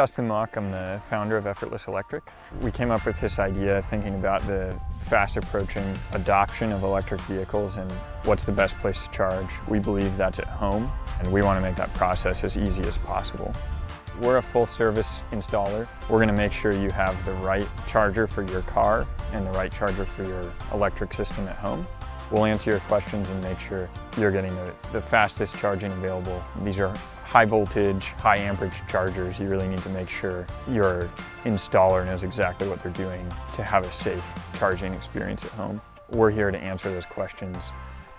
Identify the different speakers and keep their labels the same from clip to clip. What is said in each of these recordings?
Speaker 1: Justin Mock. I'm the founder of Effortless Electric. We came up with this idea thinking about the fast approaching adoption of electric vehicles and what's the best place to charge. We believe that's at home, and we want to make that process as easy as possible. We're a full service installer. We're going to make sure you have the right charger for your car and the right charger for your electric system at home. We'll answer your questions and make sure you're getting the fastest charging available. These are high voltage, high amperage chargers. You really need to make sure your installer knows exactly what they're doing to have a safe charging experience at home. We're here to answer those questions,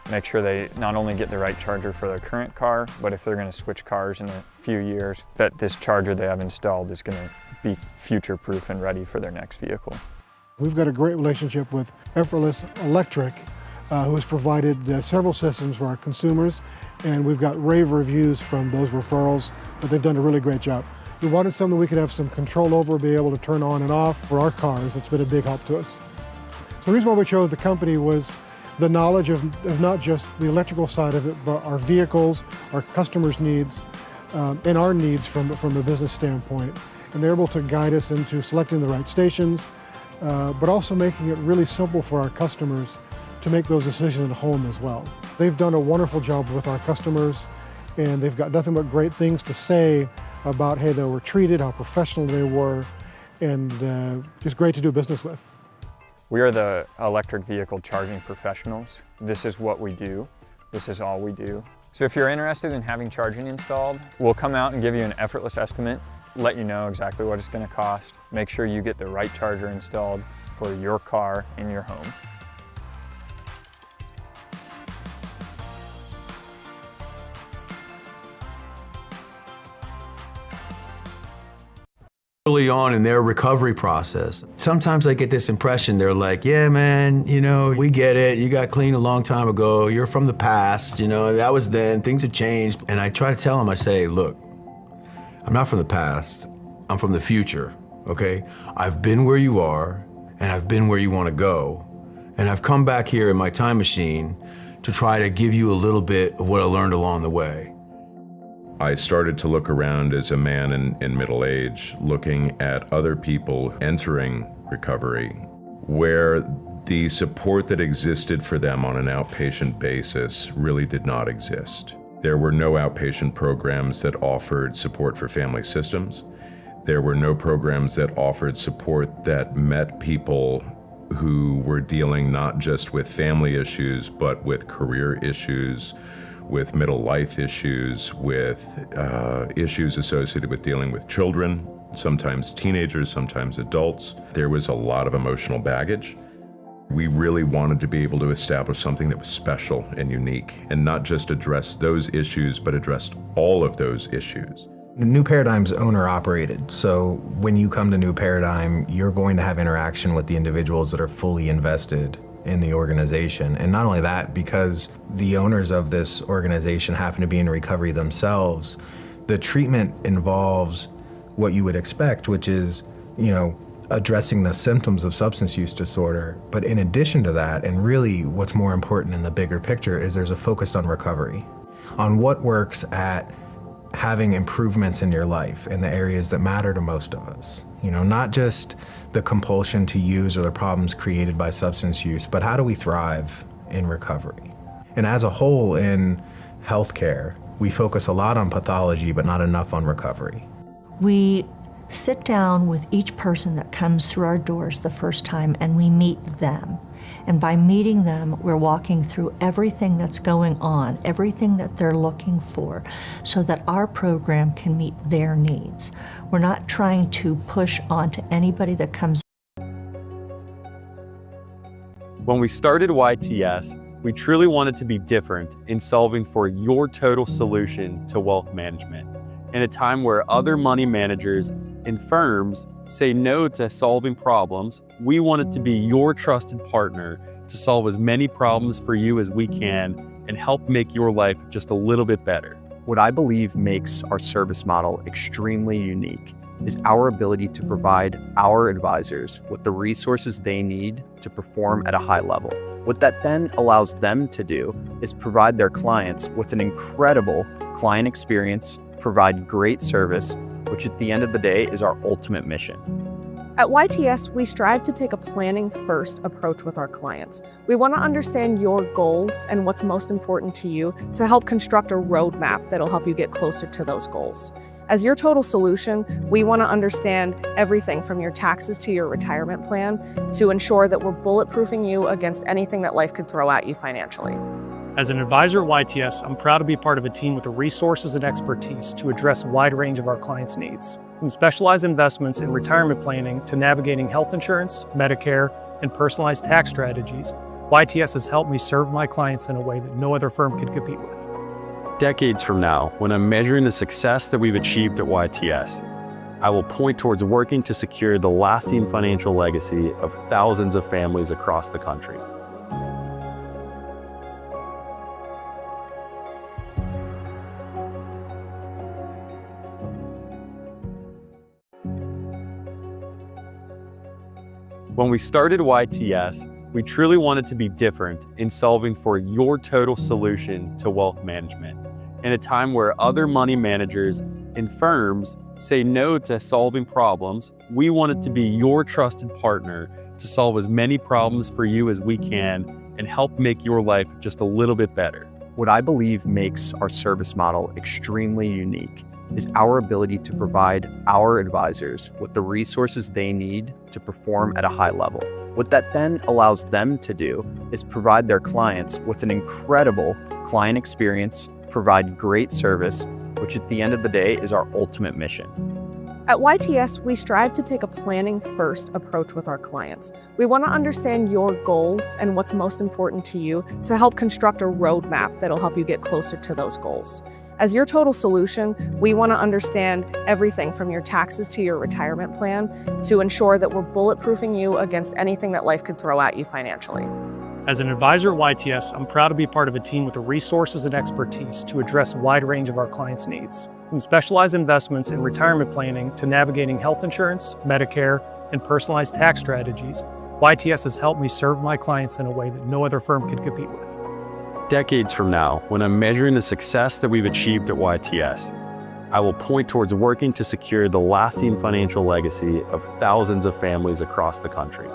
Speaker 1: make sure they not only get the right charger for their current car, but if they're going to switch cars in a few years, that this charger they have installed is going to be future-proof and ready for their next vehicle.
Speaker 2: We've got a great relationship with Effortless Electric, who has provided several systems for our consumers, and we've got rave reviews from those referrals that they've done a really great job. We wanted something we could have some control over, be able to turn on and off for our cars. It's been a big help to us. So the reason why we chose the company was the knowledge of not just the electrical side of it, but our vehicles, our customers' needs, and our needs from a business standpoint. And they're able to guide us into selecting the right stations, but also making it really simple for our customers to make those decisions at home as well. They've done a wonderful job with our customers, and they've got nothing but great things to say about how they were treated, how professional they were, and just great to do business with.
Speaker 1: We are the electric vehicle charging professionals. This is what we do. This is all we do. So if you're interested in having charging installed, we'll come out and give you an effortless estimate, let you know exactly what it's going to cost, make sure you get the right charger installed for your car in your home.
Speaker 3: Early on in their recovery process, sometimes I get this impression they're like, yeah, man, you know, we get it. You got clean a long time ago. You're from the past. You know, that was then. Things have changed. And I try to tell them, I say, look, I'm not from the past. I'm from the future, okay? I've been where you are, and I've been where you want to go. And I've come back here in my time machine to try to give you a little bit of what I learned along the way.
Speaker 4: I started to look around as a man in middle age, looking at other people entering recovery, where the support that existed for them on an outpatient basis really did not exist. There were no outpatient programs that offered support for family systems. There were no programs that offered support that met people who were dealing not just with family issues, but with career issues, with middle life issues, with issues associated with dealing with children, sometimes teenagers, sometimes adults. There was a lot of emotional baggage. We really wanted to be able to establish something that was special and unique, and not just address those issues, but addressed all of those issues.
Speaker 5: New Paradigm's owner operated, so when you come to New Paradigm, you're going to have interaction with the individuals that are fully invested in the organization. And not only that, because the owners of this organization happen to be in recovery themselves, the treatment involves what you would expect, which is, you know, addressing the symptoms of substance use disorder. But in addition to that, and really what's more important in the bigger picture, is there's a focus on recovery, on what works at having improvements in your life in the areas that matter to most of us. You know, not just the compulsion to use or the problems created by substance use, but how do we thrive in recovery? And as a whole in healthcare, we focus a lot on pathology, but not enough on recovery.
Speaker 6: We sit down with each person that comes through our doors the first time and we meet them. And by meeting them, we're walking through everything that's going on, everything that they're looking for, so that our program can meet their needs. We're not trying to push onto anybody that comes.
Speaker 7: When we started YTS, we truly wanted to be different in solving for your total solution to wealth management. In a time where other money managers and firms say no to solving problems, we wanted to be your trusted partner to solve as many problems for you as we can and help make your life just a little bit better.
Speaker 8: What I believe makes our service model extremely unique is our ability to provide our advisors with the resources they need to perform at a high level. What that then allows them to do is provide their clients with an incredible client experience, provide great service, which at the end of the day is our ultimate mission.
Speaker 9: At YTS, we strive to take a planning-first approach with our clients. We want to understand your goals and what's most important to you to help construct a roadmap that'll help you get closer to those goals. As your total solution, we want to understand everything from your taxes to your retirement plan to ensure that we're bulletproofing you against anything that life could throw at you financially.
Speaker 10: As an advisor at YTS, I'm proud to be part of a team with the resources and expertise to address a wide range of our clients' needs. From specialized investments in retirement planning to navigating health insurance, Medicare, and personalized tax strategies, YTS has helped me serve my clients in a way that no other firm could compete with.
Speaker 7: Decades from now, when I'm measuring the success that we've achieved at YTS, I will point towards working to secure the lasting financial legacy of thousands of families across the country. When we started YTS, we truly wanted to be different in solving for your total solution to wealth management. In a time where other money managers and firms say no to solving problems, we wanted to be your trusted partner to solve as many problems for you as we can and help make your life just a little bit better.
Speaker 8: What I believe makes our service model extremely unique is our ability to provide our advisors with the resources they need to perform at a high level. What that then allows them to do is provide their clients with an incredible client experience, provide great service, which at the end of the day is our ultimate mission.
Speaker 9: At YTS, we strive to take a planning-first approach with our clients. We want to understand your goals and what's most important to you to help construct a roadmap that'll help you get closer to those goals. As your total solution, we want to understand everything from your taxes to your retirement plan to ensure that we're bulletproofing you against anything that life could throw at you financially.
Speaker 10: As an advisor at YTS, I'm proud to be part of a team with the resources and expertise to address a wide range of our clients' needs. From specialized investments in retirement planning to navigating health insurance, Medicare, and personalized tax strategies, YTS has helped me serve my clients in a way that no other firm could compete with.
Speaker 7: Decades from now, when I'm measuring the success that we've achieved at YTS, I will point towards working to secure the lasting financial legacy of thousands of families across the country.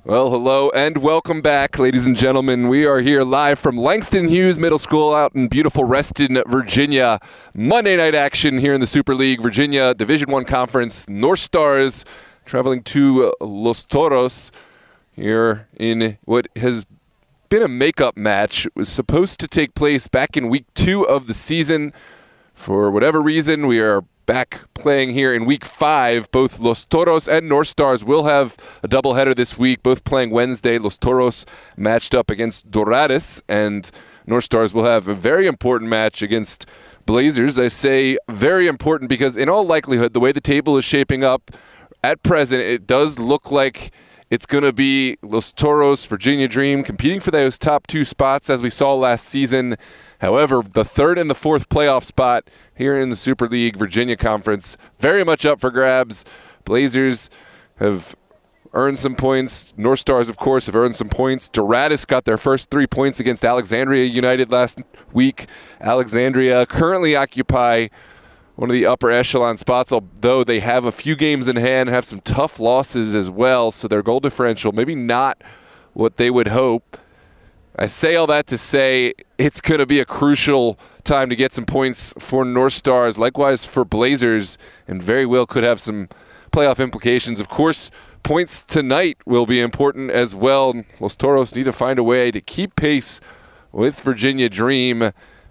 Speaker 11: Well, hello and welcome back, ladies and gentlemen. We are here live from Langston Hughes Middle School out in beautiful Reston, Virginia. Monday night action here in the Super League, Virginia Division I Conference. North Stars traveling to Los Toros here in what has been a makeup match. It was supposed to take place back in week 2 of the season. For whatever reason, we are back playing here in week 5. Both Los Toros and North Stars will have a doubleheader this week, both playing Wednesday. Los Toros matched up against Dorados, and North Stars will have a very important match against Blazers. I say very important because in all likelihood, the way the table is shaping up at present, it does look like it's going to be Los Toros, Virginia Dream, competing for those top 2 spots as we saw last season. However, the 3rd and the 4th playoff spot here in the Super League Virginia Conference, very much up for grabs. Blazers have earned some points. North Stars, of course, have earned some points. Dorados got their first 3 points against Alexandria United last week. Alexandria currently occupy one of the upper echelon spots, although they have a few games in hand, have some tough losses as well, so their goal differential maybe not what they would hope. I say all that to say it's going to be a crucial time to get some points for North Stars, likewise for Blazers, and very well could have some playoff implications. Of course, points tonight will be important as well. Los Toros need to find a way to keep pace with Virginia Dream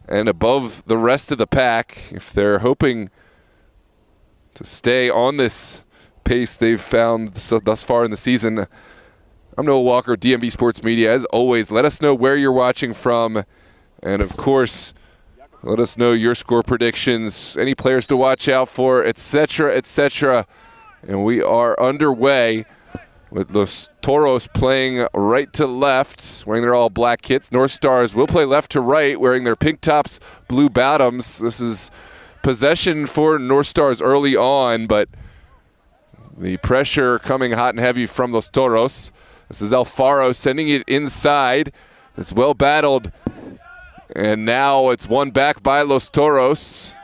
Speaker 11: and above the rest of the pack if they're hoping to stay on this pace they've found thus far in the season. I'm Noah Walker, DMV Sports Media. As always, let us know where you're watching from. And, of course, let us know your score predictions, any players to watch out for, etc., etc. And we are underway with Los Toros playing right to left, wearing their all-black kits. North Stars will play left to right, wearing their pink tops, blue bottoms. This is possession for North Stars early on, but the pressure coming hot and heavy from Los Toros. This is Alfaro sending it inside. It's well battled. And now it's won back by Los Toros.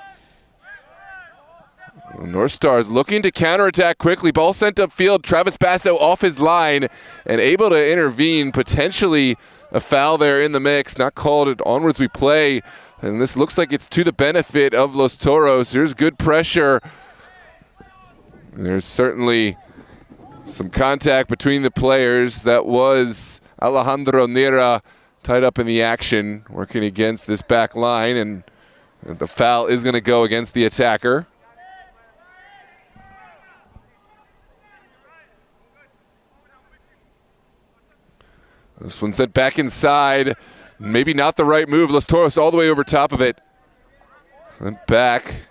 Speaker 11: North Stars looking to counterattack quickly. Ball sent upfield. Travis Basso off his line and able to intervene. Potentially a foul there in the mix. Not called it. Onwards we play. And this looks like it's to the benefit of Los Toros. There's good pressure. There's certainly some contact between the players. That was Alejandro Nira tied up in the action, working against this back line, and the foul is going to go against the attacker. This one sent back inside. Maybe not the right move. Los Toros all the way over top of it. Sent back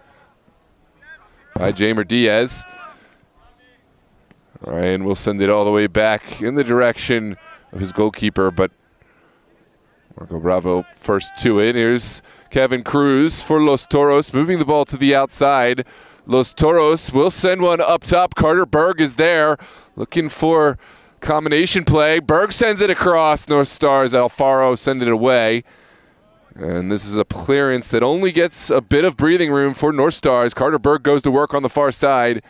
Speaker 11: by Jamer Diaz. Ryan will send it all the way back in the direction of his goalkeeper, but Marco Bravo first to it. Here's Kevin Cruz for Los Toros, moving the ball to the outside. Los Toros will send one up top. Carter Berg is there, looking for combination play. Berg sends it across. North Stars, Alfaro send it away. And this is a clearance that only gets a bit of breathing room for North Stars. Carter Berg goes to work on the far side.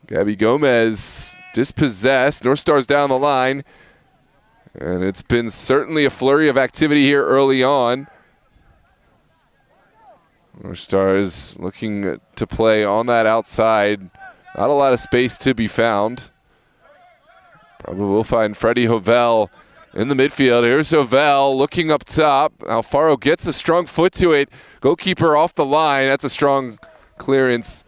Speaker 11: Gabby Gomez dispossessed. North Stars down the line. And it's been certainly a flurry of activity here early on. North Stars looking to play on that outside. Not a lot of space to be found. Probably will find Freddie Hovell in the midfield. Here's Hovell looking up top. Alfaro gets a strong foot to it. Goalkeeper off the line. That's a strong clearance.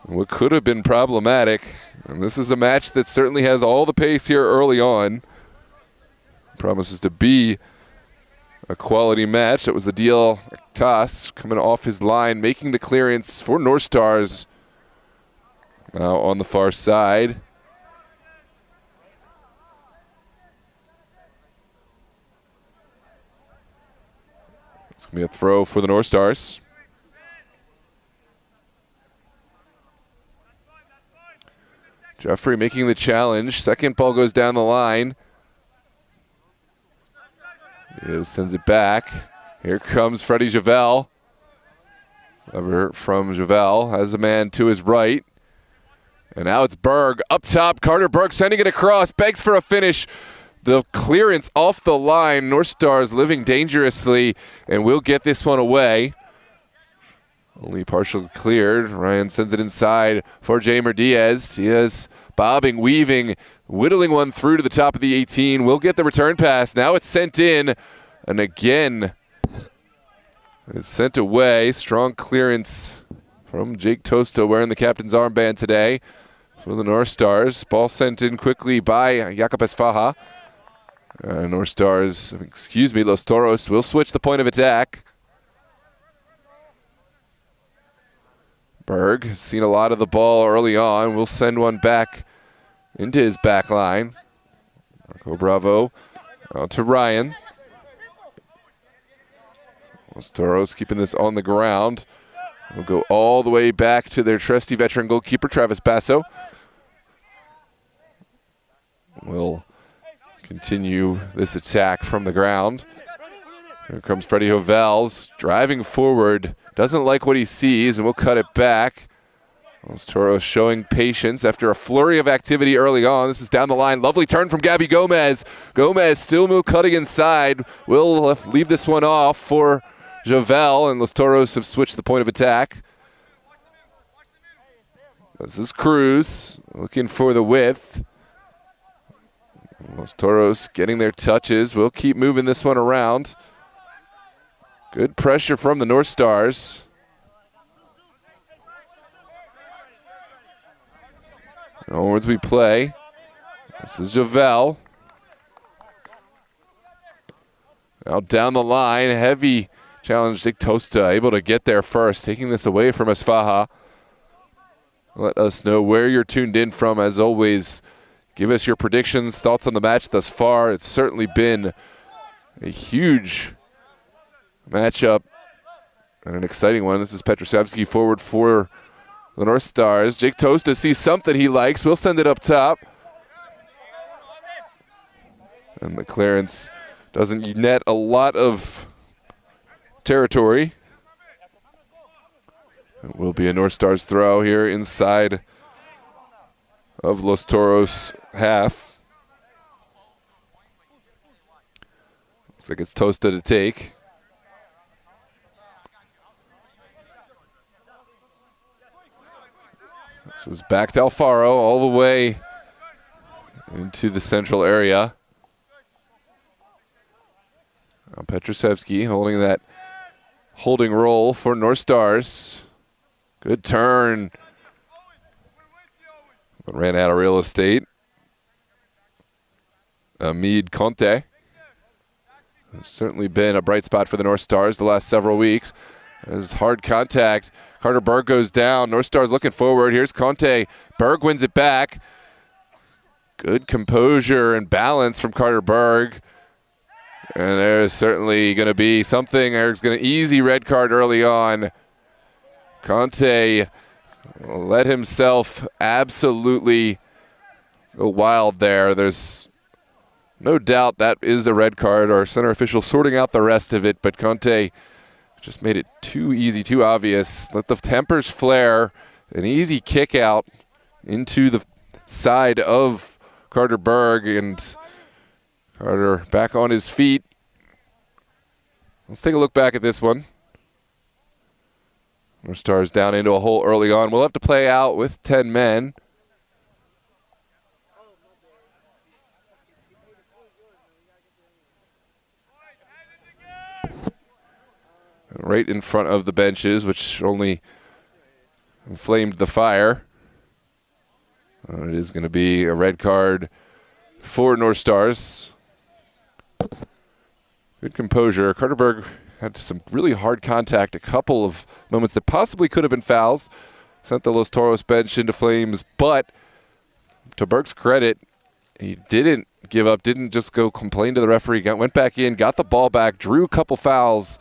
Speaker 11: What could have been problematic. And this is a match that certainly has all the pace here early on. Promises to be a quality match. That was the deal. Toss coming off his line, making the clearance for North Stars. Now on the far side. It's going to be a throw for the North Stars. Jeffrey making the challenge. Second ball goes down the line. He sends it back. Here comes Freddie Javel. Over from Javel. Has a man to his right. And now it's Berg up top. Carter Berg sending it across, begs for a finish. The clearance off the line. North Stars living dangerously, and we'll get this one away. Only partially cleared. Ryan sends it inside for Jamer Diaz. Diaz bobbing, weaving, whittling one through to the top of the 18. We'll get the return pass. Now it's sent in, and again, it's sent away. Strong clearance from Jake Tosta wearing the captain's armband today for the North Stars. Ball sent in quickly by Jakob Esfaha. North Stars, Los Toros will switch the point of attack. Berg has seen a lot of the ball early on. We'll send one back into his back line. Marco Bravo out to Ryan. Los Toros keeping this on the ground. We'll go all the way back to their trusty veteran goalkeeper, Travis Basso. We'll continue this attack from the ground. Here comes Freddie Hovels driving forward. Doesn't like what he sees, and we'll cut it back. Los Toros showing patience after a flurry of activity early on. This is down the line. Lovely turn from Gabby Gomez. Gomez still cutting inside. We'll leave this one off for Javel, and Los Toros have switched the point of attack. This is Cruz looking for the width. Los Toros getting their touches. We'll keep moving this one around. Good pressure from the North Stars. Onwards we play. This is Javel. Now down the line, heavy challenge. Dick Tosta able to get there first, taking this away from Esfaha. Let us know where you're tuned in from. As always, give us your predictions, thoughts on the match thus far. It's certainly been a huge matchup and an exciting one. This is Petrosavsky forward for the North Stars. Jake Tosta sees something he likes. We'll send it up top. And the clearance doesn't net a lot of territory. It will be a North Stars throw here inside of Los Toros half. Looks like it's Tosta to take. This is back to Alfaro all the way into the central area. Now Petrosavsky holding that holding role for North Stars. Good turn. But ran out of real estate. Amid Conte. It's certainly been a bright spot for the North Stars the last several weeks. There's hard contact. Carter Berg goes down. North Stars looking forward. Here's Conte. Berg wins it back. Good composure and balance from Carter Berg. And there's certainly going to be something. Eric's going to easy red card early on. Conte let himself absolutely go wild there. There's no doubt that is a red card. Our center official sorting out the rest of it, but Conte just made it too easy, too obvious. Let the tempers flare. An easy kick out into the side of Carter Berg, and Carter back on his feet. Let's take a look back at this one. North Stars down into a hole early on. We'll have to play out with 10 men. Right in front of the benches, which only inflamed the fire. It is going to be a red card for North Stars. Good composure. Carter Berg had some really hard contact, a couple of moments that possibly could have been fouls. Sent the Los Toros bench into flames, but to Berg's credit, he didn't give up, didn't just go complain to the referee, went back in, got the ball back, drew a couple fouls,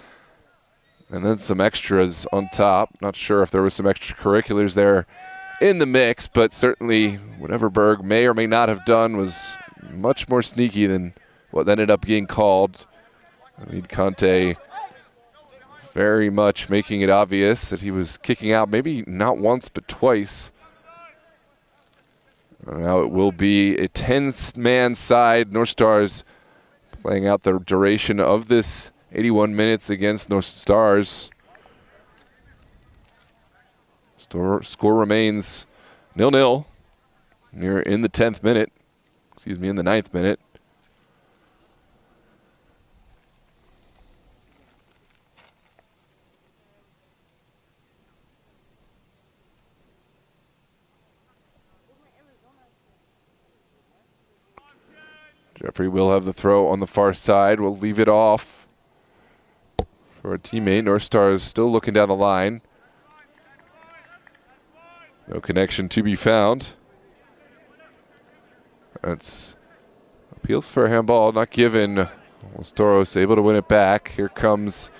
Speaker 11: and then some extras on top. Not sure if there was some extracurriculars there in the mix, but certainly whatever Berg may or may not have done was much more sneaky than what ended up being called. Amid Conte very much making it obvious that he was kicking out, maybe not once but twice. Now it will be a 10-man side. North Stars playing out the duration of this 81 minutes against North Stars. Score remains 0-0. We're in the 10th minute. Excuse me, in the 9th minute. Jeffrey will have the throw on the far side. We'll leave it off for a teammate. North Stars still looking down the line. No connection to be found. That's appeals for a handball, not given. Toros able to win it back. Here comes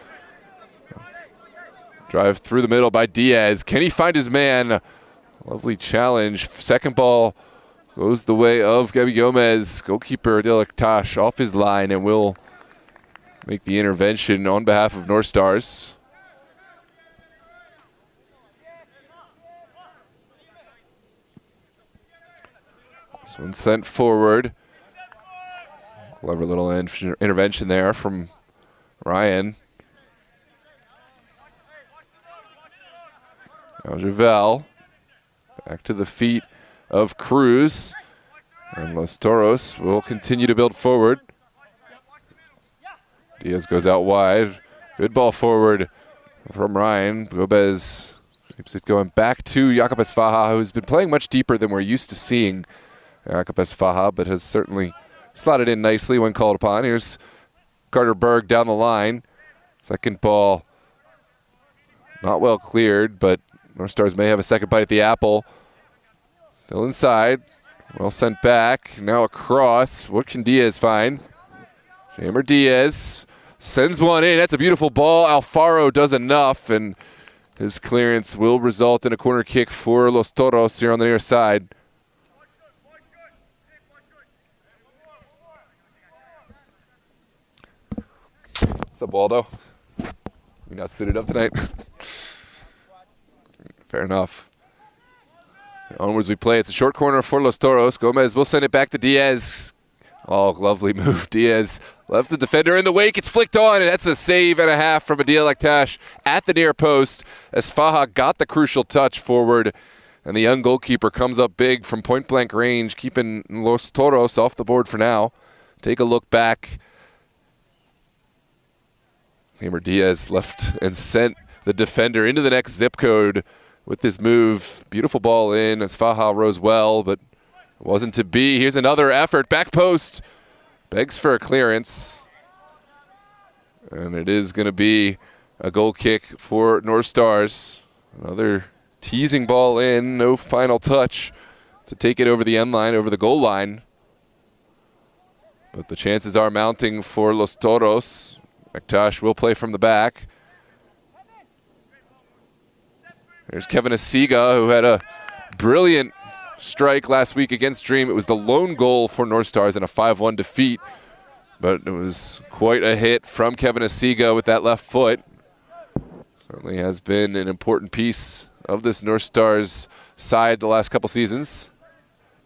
Speaker 11: drive through the middle by Diaz. Can he find his man? Lovely challenge. Second ball goes the way of Gabby Gomez. Goalkeeper Delectash off his line and will make the intervention on behalf of North Stars. This one sent forward. Clever little intervention there from Ryan. Now Javel back to the feet of Cruz, and Los Toros will continue to build forward. Diaz goes out wide. Good ball forward from Ryan. Gomez keeps it going back to Jacopes Faja, who's been playing much deeper than we're used to seeing Jacopes Faja, but has certainly slotted in nicely when called upon. Here's Carter Berg down the line. Second ball not well cleared, but North Stars may have a second bite at the apple. Still inside. Well sent back. Now across. What can Diaz find? Jamer Diaz sends one in. That's a beautiful ball. Alfaro does enough, and his clearance will result in a corner kick for Los Toros here on the near side. What's up, Waldo? You not suited up tonight? Fair enough. Onwards we play. It's a short corner for Los Toros. Gomez will send it back to Diaz. Oh, lovely move. Diaz left the defender in the wake. It's flicked on, and that's a save and a half from Adil Laktash at the near post as Faja got the crucial touch forward, and the young goalkeeper comes up big from point-blank range, keeping Los Toros off the board for now. Take a look back. Jamer Diaz left and sent the defender into the next zip code with this move. Beautiful ball in as Faja rose well, but it wasn't to be. Here's another effort. Back post. Begs for a clearance. And it is going to be a goal kick for North Stars. Another teasing ball in. No final touch to take it over the end line, over the goal line. But the chances are mounting for Los Toros. Aktash will play from the back. There's Kevin Asiga, who had a brilliant strike last week against Dream. It was the lone goal for North Stars in a 5-1 defeat, but it was quite a hit from Kevin Asiga with that left foot. Certainly has been an important piece of this North Stars side the last couple seasons.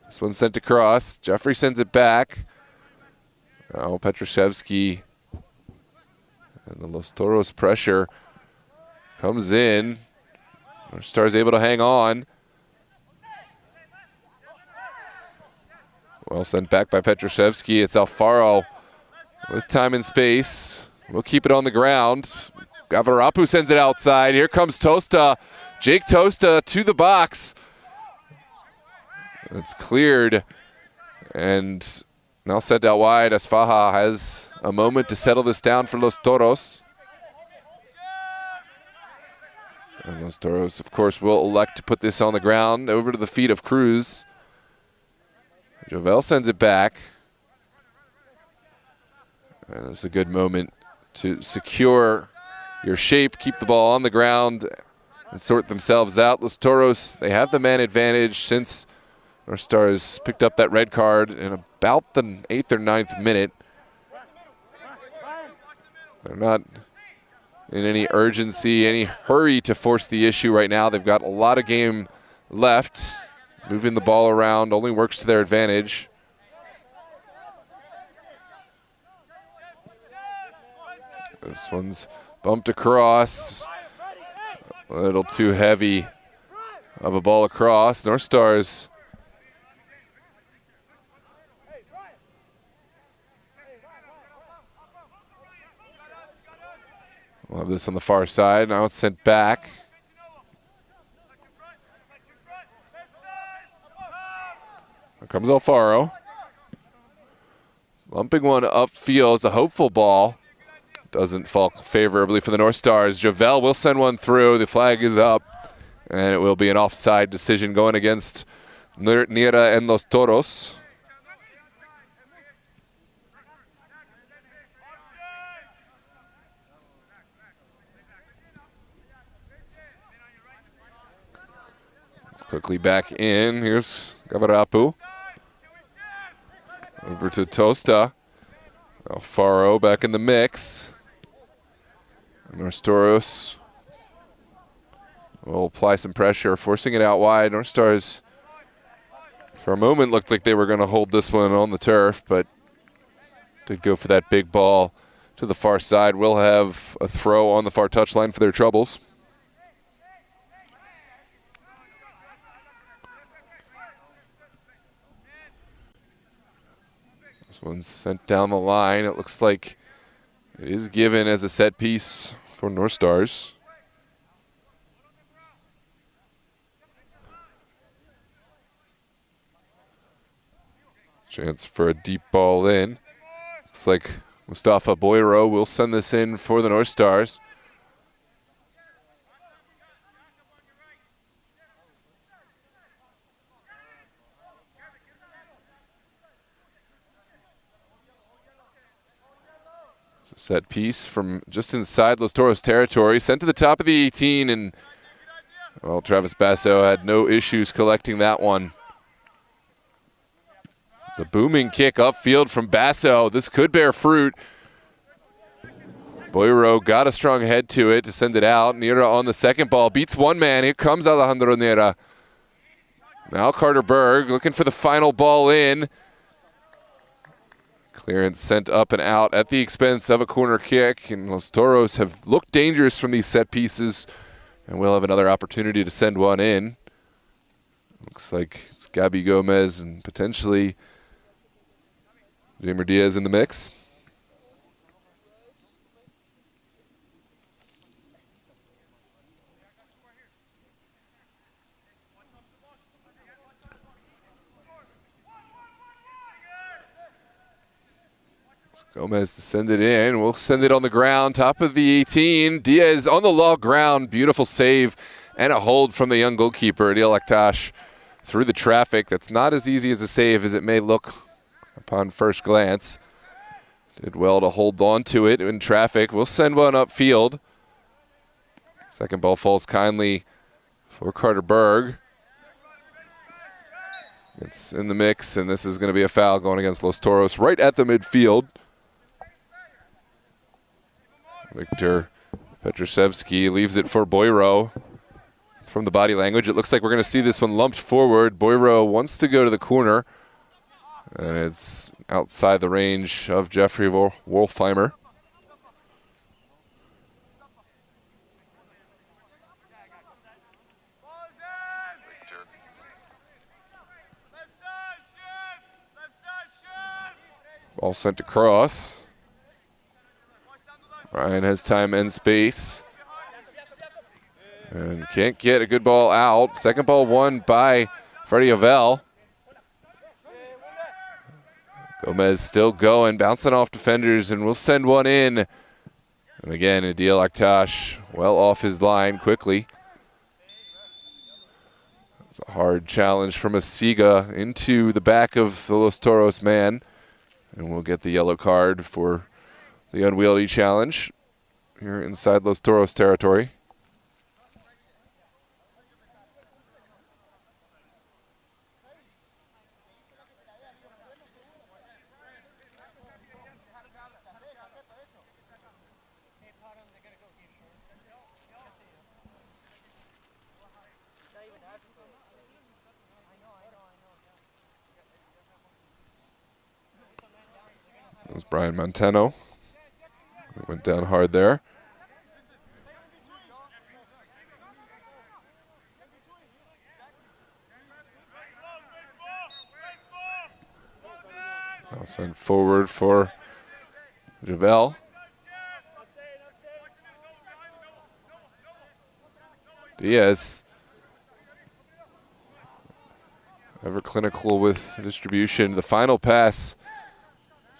Speaker 11: This one sent across. Jeffrey sends it back. Now Petruszewski and the Los Toros pressure comes in. North Stars able to hang on. Well sent back by Petruszewski. It's Alfaro with time and space. We'll keep it on the ground. Gavarapu sends it outside. Here comes Tosta. Jake Tosta to the box. It's cleared and now sent out wide as Faja has a moment to settle this down for Los Toros. And Los Toros, of course, will elect to put this on the ground over to the feet of Cruz. Jovel sends it back. And it's a good moment to secure your shape, keep the ball on the ground, and sort themselves out. Los Toros, they have the man advantage since North Stars picked up that red card in about the 8th or 9th minute. They're not in any urgency, any hurry to force the issue right now. They've got a lot of game left. moving the ball around only works to their advantage. This one's bumped across. A little too heavy of a ball across. North Stars we'll have this on the far side. Now it's sent back. Here comes Alfaro. Lumping one upfield. It's a hopeful ball. Doesn't fall favorably for the North Stars. Javel will send one through. The flag is up. And it will be an offside decision going against Nira and Los Toros. Quickly back in. Here's Gavarapu. Over to Tosta. Alfaro back in the mix. North Toros will apply some pressure, forcing it out wide. North Stars, for a moment, looked like they were going to hold this one on the turf, but did go for that big ball to the far side. We'll have a throw on the far touchline for their troubles. This one's sent down the line. It looks like it is given as a set piece for North Stars. Chance for a deep ball in. Looks like Mustafa Boyro will send this in for the North Stars. Set piece from just inside Los Toros territory, sent to the top of the 18, and well, Travis Basso had no issues collecting that one. It's a booming kick upfield from Basso. This could bear fruit. Boyro got a strong head to it to send it out. Nira on the second ball, beats one man. Here comes Alejandro Nira. Now Carter Berg looking for the final ball in. Clearance sent up and out at the expense of a corner kick, and Los Toros have looked dangerous from these set pieces, and we'll have another opportunity to send one in. Looks like it's Gabi Gomez and potentially Jamer Diaz in the mix. Gomez to send it in. We'll send it on the ground, top of the 18. Diaz on the low ground. Beautiful save and a hold from the young goalkeeper, Adil Akhtash, through the traffic. That's not as easy as a save as it may look upon first glance. Did well to hold on to it in traffic. We'll send one upfield. Second ball falls kindly for Carter Berg. It's in the mix, and this is going to be a foul going against Los Toros right at the midfield. Victor Petrusevsky leaves it for Boyro. From the body language, it looks like we're going to see this one lumped forward. Boyro wants to go to the corner, and it's outside the range of Jeffrey Wolfheimer. Ball sent across. Ryan has time and space. And can't get a good ball out. Second ball won by Freddie Avell. Gomez still going, bouncing off defenders, and we'll send one in. And again, Adil Akhtash well off his line quickly. It's a hard challenge from Asiga into the back of the Los Toros man. And we'll get the yellow card for the unwieldy challenge here inside Los Toros territory. was Brian Montano. Went down hard there. I'll send forward for Javel. Diaz. Ever clinical with distribution. The final pass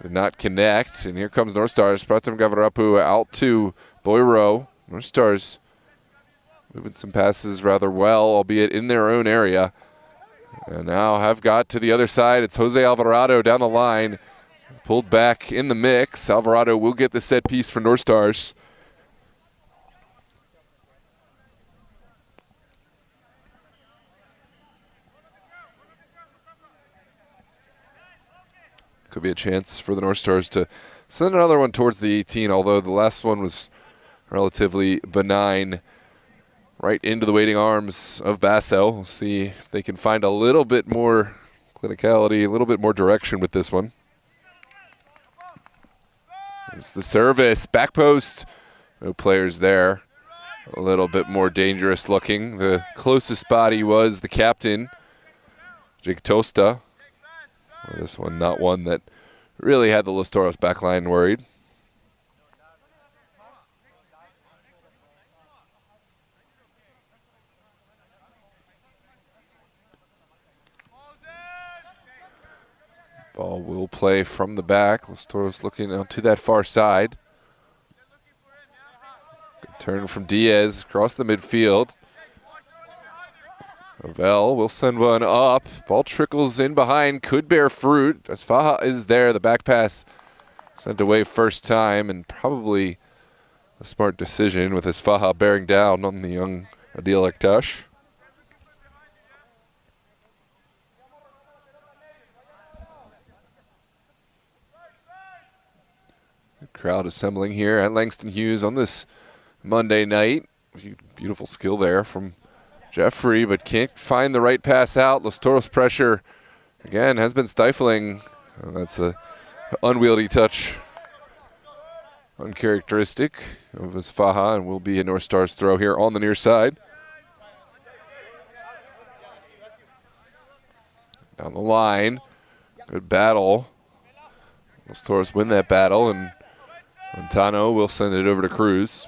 Speaker 11: did not connect. And here comes North Stars. Pratham Gavarapu out to Boyro. North Stars moving some passes rather well, albeit in their own area. And now have got to the other side. It's Jose Alvarado down the line. Pulled back in the mix. Alvarado will get the set piece for North Stars. Could be a chance for the North Stars to send another one towards the 18, although the last one was relatively benign. Right into the waiting arms of Basso. We'll see if they can find a little bit more clinicality, a little bit more direction with this one. There's the service, back post. No players there. A little bit more dangerous looking. The closest body was the captain, Jake Tosta. Well, this one, not one that really had the Los Toros backline worried. Ball will play from the back. Los Toros looking out to that far side. Good turn from Diaz across the midfield. Ravel will send one up. Ball trickles in behind, could bear fruit. As Faja is there, the back pass sent away first time, and probably a smart decision with his Faja bearing down on the young Adil Ektash. The crowd assembling here at Langston Hughes on this Monday night. Beautiful skill there from Jeffrey, but can't find the right pass out. Los Toros pressure, again, has been stifling. That's an unwieldy touch, uncharacteristic of his Faja, and will be a North Stars throw here on the near side. Down the line, good battle. Los Toros win that battle, and Montano will send it over to Cruz.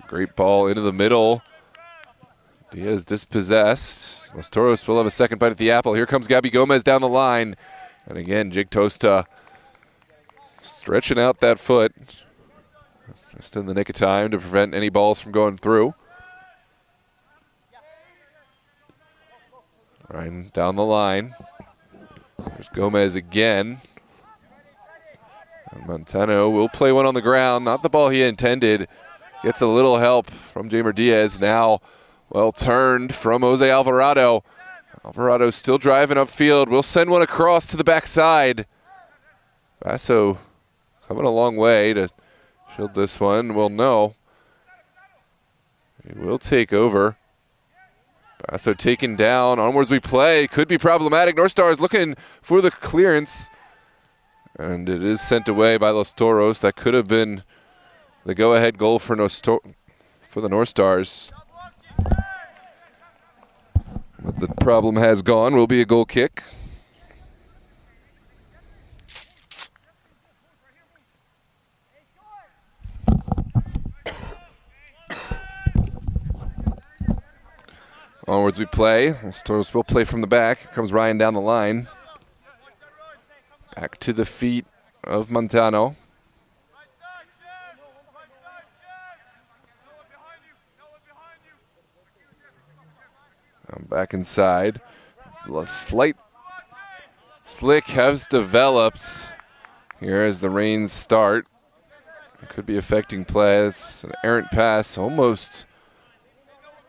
Speaker 11: Great ball into the middle. Diaz dispossessed. Los Toros will have a second bite at the apple. Here comes Gabby Gomez down the line. And again, Jake Tosta stretching out that foot. Just in the nick of time to prevent any balls from going through. Right down the line. There's Gomez again. And Montano will play one on the ground. Not the ball he intended. Gets a little help from Jamer Diaz. Now well turned from Jose Alvarado. Alvarado still driving upfield. We'll send one across to the backside. Basso coming a long way to shield this one. Well, no. He will take over. Basso taken down. Onwards we play. Could be problematic. North Stars looking for the clearance. And it is sent away by Los Toros. That could have been the go-ahead goal for the North Stars. But the problem has gone. Will be a goal kick. Onwards we play. Los Toros will play from the back. Here comes Ryan down the line. Back to the feet of Montano. Back inside. A slight slick has developed here as the rains start. It could be affecting play. It's an errant pass. Almost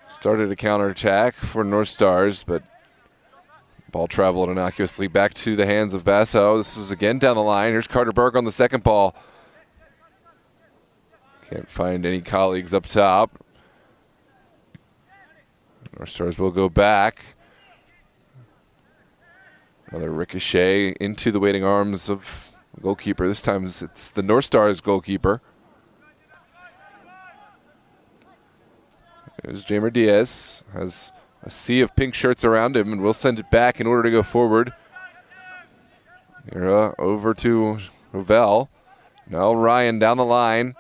Speaker 11: started a counterattack for North Stars, but ball traveled innocuously back to the hands of Basso. This is again down the line. Here's Carter Berg on the second ball. Can't find any colleagues up top. North Stars will go back. Another ricochet into the waiting arms of the goalkeeper. This time it's the North Stars goalkeeper. There's Jamer Diaz. Has a sea of pink shirts around him and will send it back in order to go forward. Here, over to Ravel. Now Ryan down the line.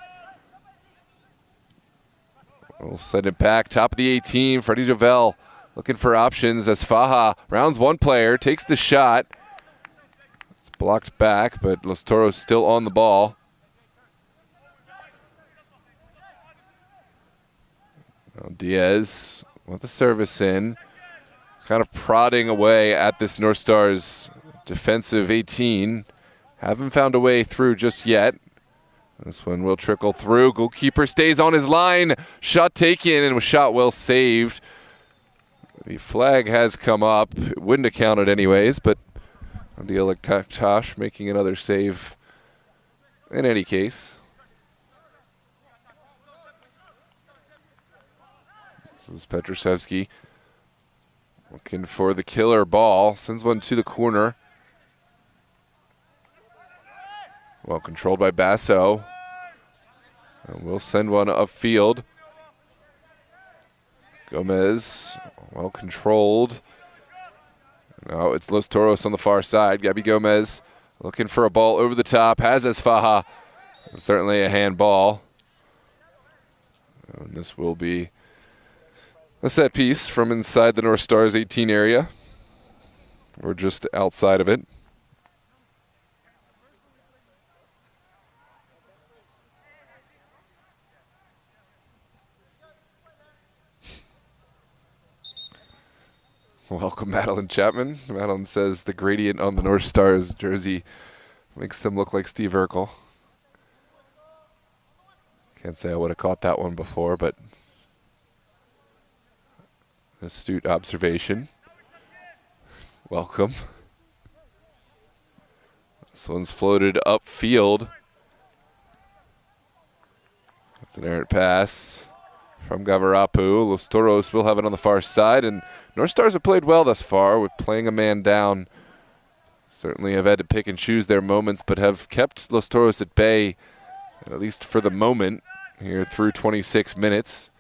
Speaker 11: We'll send it back, top of the 18. Freddie Javel looking for options as Faja rounds one player, takes the shot. It's blocked back, but Los Toros still on the ball. Now Diaz with the service in, kind of prodding away at this North Stars defensive 18. Haven't found a way through just yet. This one will trickle through. Goalkeeper stays on his line. Shot taken and was shot well saved. The flag has come up. It wouldn't have counted anyways, but Adil Aktash making another save in any case. This is Petrusevsky looking for the killer ball. Sends one to the corner. Well controlled by Basso. And we'll send one upfield. Gomez, well controlled. Now it's Los Toros on the far side. Gabby Gomez looking for a ball over the top. Has Esfaha. Certainly a handball. And this will be a set piece from inside the North Stars 18 area. Or just outside of it. Welcome, Madeline Chapman. Madeline says the gradient on the North Stars jersey makes them look like Steve Urkel. Can't say I would have caught that one before, but astute observation. Welcome. This one's floated upfield. That's an errant pass from Gavarapu. Los Toros will have it on the far side, and North Stars have played well thus far with playing a man down. Certainly have had to pick and choose their moments, but have kept Los Toros at bay, at least for the moment, here through 26 minutes.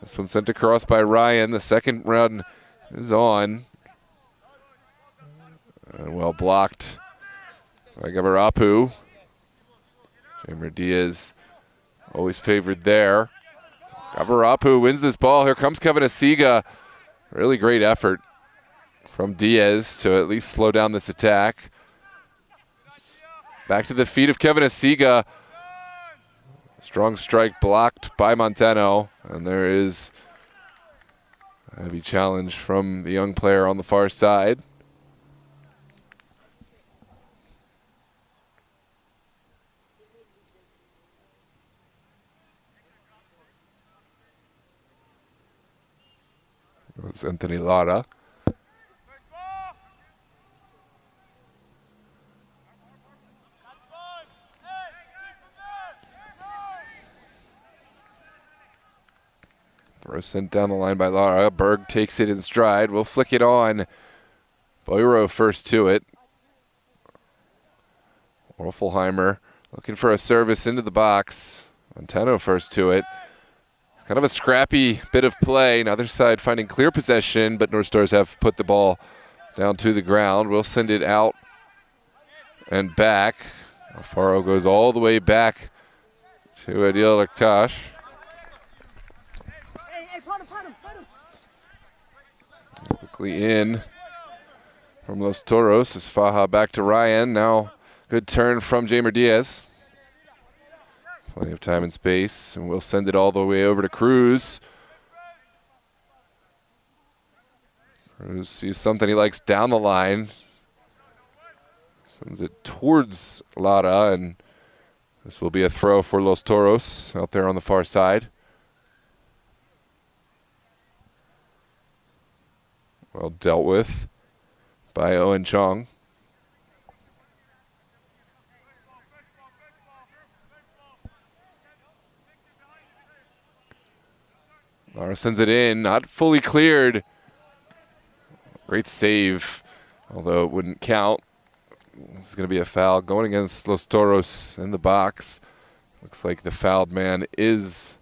Speaker 11: This one sent across by Ryan. The second round is on. And well blocked by Gavarapu. Jamer Diaz always favored there. Gavarapu wins this ball. Here comes Kevin Asiga. Really great effort from Diaz to at least slow down this attack. Back to the feet of Kevin Asiga. Strong strike blocked by Montano. And there is a heavy challenge from the young player on the far side. It was Anthony Lara. Throw sent down the line by Lara. Berg takes it in stride. We'll flick it on. Boiro first to it. Orfelheimer looking for a service into the box. Montano first to it. Kind of a scrappy bit of play. Neither side finding clear possession, but North Stars have put the ball down to the ground. We'll send it out and back. Alfaro goes all the way back to Adil Aktash. Quickly in from Los Toros. As Faja back to Ryan. Now good turn from Jamer Diaz. Plenty of time and space, and we'll send it all the way over to Cruz. Cruz sees something he likes down the line. Sends it towards Lara, and this will be a throw for Los Toros out there on the far side. Well dealt with by Owen Chong. Lara sends it in, not fully cleared. Great save although it wouldn't count. This is going to be a foul going against Los Toros in the box. Looks like the fouled man is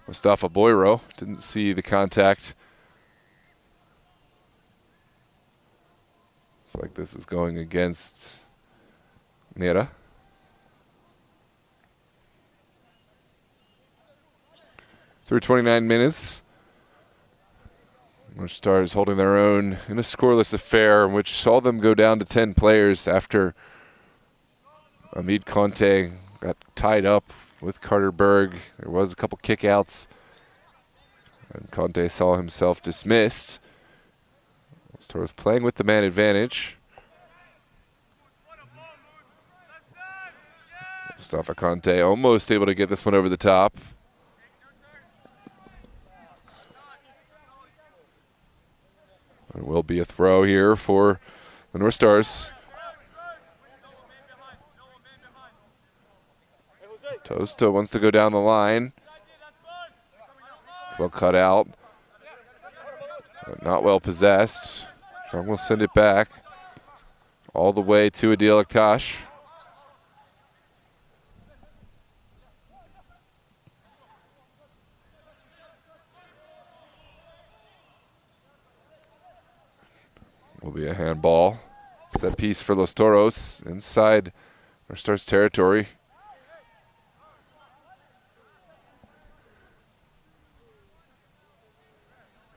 Speaker 11: Mustafa Boyro. Didn't see the contact. Looks like this is going against Nera. Through 29 minutes. North Stars holding their own in a scoreless affair, which saw them go down to 10 players after Hamid Conte got tied up with Carter Berg. There was a couple kickouts, and Conte saw himself dismissed. Toros playing with the man advantage. Mustafa Conte almost able to get this one over the top. There will be a throw here for the North Stars. Tosta wants to go down the line. It's well cut out. But not well possessed. Strong will send it back all the way to Adil Aktash. Will be a handball. Set piece for Los Toros inside North Stars territory.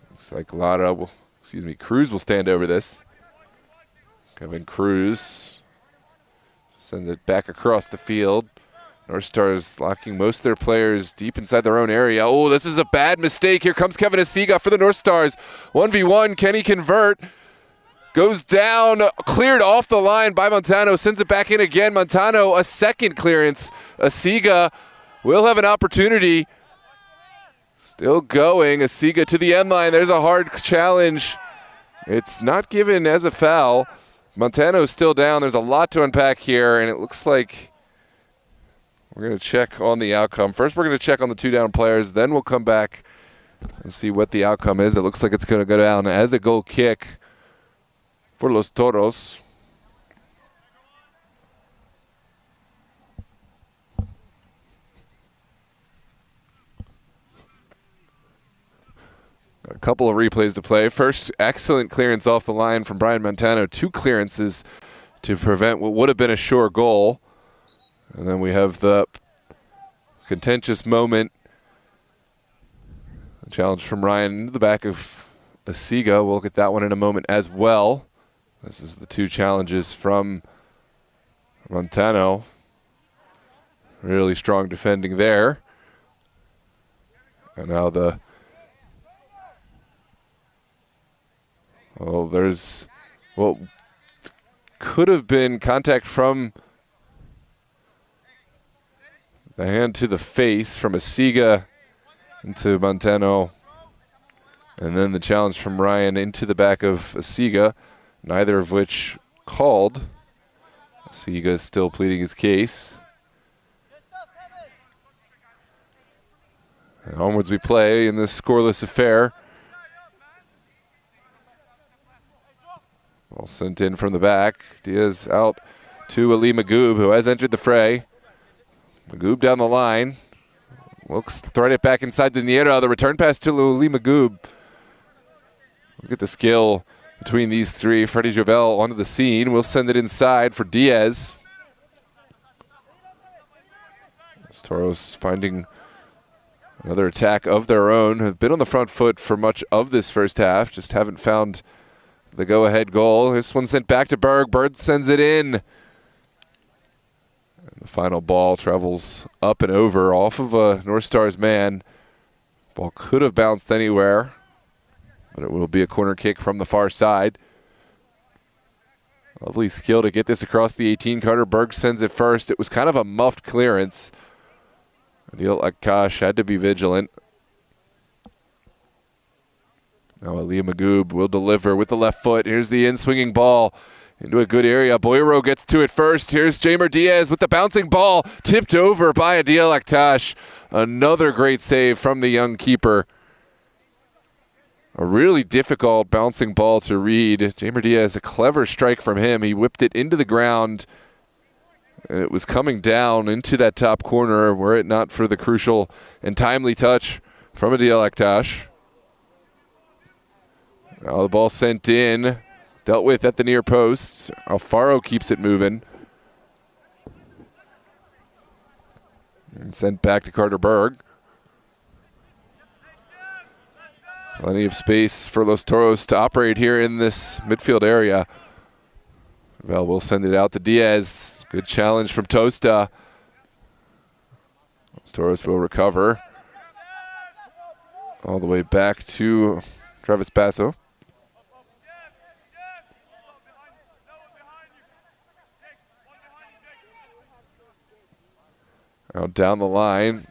Speaker 11: Looks like Cruz will stand over this. Kevin Cruz send it back across the field. North Stars locking most of their players deep inside their own area. Oh, this is a bad mistake. Here comes Kevin Asiga for the North Stars. 1v1, can he convert? Goes down, cleared off the line by Montano, sends it back in again. Montano, a second clearance. Asiga will have an opportunity. Still going, Asiga to the end line. There's a hard challenge. It's not given as a foul. Montano's still down. There's a lot to unpack here, and it looks like we're going to check on the outcome. First, we're going to check on the two down players. Then we'll come back and see what the outcome is. It looks like it's going to go down as a goal kick for Los Toros. A couple of replays to play. First, excellent clearance off the line from Brian Montano. 2 clearances to prevent what would have been a sure goal. And then we have the contentious moment. A challenge from Ryan into the back of Asiga. We'll look at that one in a moment as well. This is the 2 challenges from Montano. Really strong defending there. And now there's what could have been contact from the hand to the face from Asiga into Montano. And then the challenge from Ryan into the back of Asiga. Neither of which called. Asiga is still pleading his case. And onwards we play in this scoreless affair. Ball sent in from the back. Diaz out to Ali Magoob, who has entered the fray. Magoob down the line. Looks to thread it back inside the Niera. The return pass to Ali Magoob. Look at the skill between these three. Freddie Jovel onto the scene. We'll send it inside for Diaz. Toros finding another attack of their own. Have been on the front foot for much of this first half. Just haven't found the go-ahead goal. This one sent back to Berg. Berg sends it in. And the final ball travels up and over off of a North Stars man. Ball could have bounced anywhere, but it will be a corner kick from the far side. Lovely skill to get this across the 18. Carter Berg sends it first. It was kind of a muffed clearance. Adil Aktash had to be vigilant. Now Ali Magoob will deliver with the left foot. Here's the in-swinging ball into a good area. Boyro gets to it first. Here's Jamer Diaz with the bouncing ball. Tipped over by Adil Aktash. Another great save from the young keeper. A really difficult bouncing ball to read. Jamer Diaz, a clever strike from him. He whipped it into the ground. And it was coming down into that top corner were it not for the crucial and timely touch from Adil Akhtash. Now the ball sent in, dealt with at the near post. Alfaro keeps it moving. And sent back to Carter Berg. Plenty of space for Los Toros to operate here in this midfield area. Vel will send it out to Diaz. Good challenge from Tosta. Los Toros will recover. All the way back to Travis Basso. Now down the line.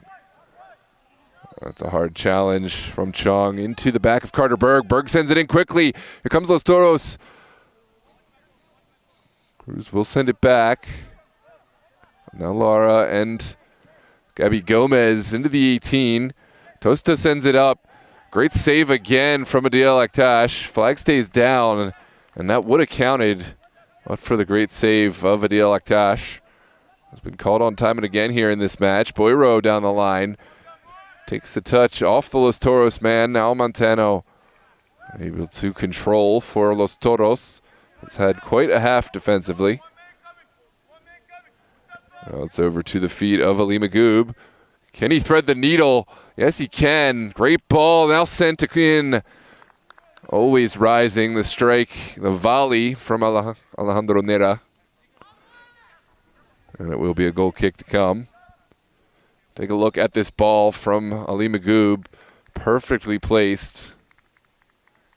Speaker 11: That's a hard challenge from Chong into the back of Carter Berg. Berg sends it in quickly. Here comes Los Toros. Cruz will send it back. Now Lara and Gabby Gomez into the 18. Tosta sends it up. Great save again from Adil Akhtash. Flag stays down, and that would have counted, but for the great save of Adil Akhtash. Has been called on time and again here in this match. Boiro down the line. Takes the touch off the Los Toros man. Now Montano able to control for Los Toros. It's had quite a half defensively. Now it's over to the feet of Ali Magoob. Can he thread the needle? Yes, he can. Great ball now sent to in. Always rising the strike, the volley from Alejandro Nera. And it will be a goal kick to come. Take a look at this ball from Ali Magoob. Perfectly placed.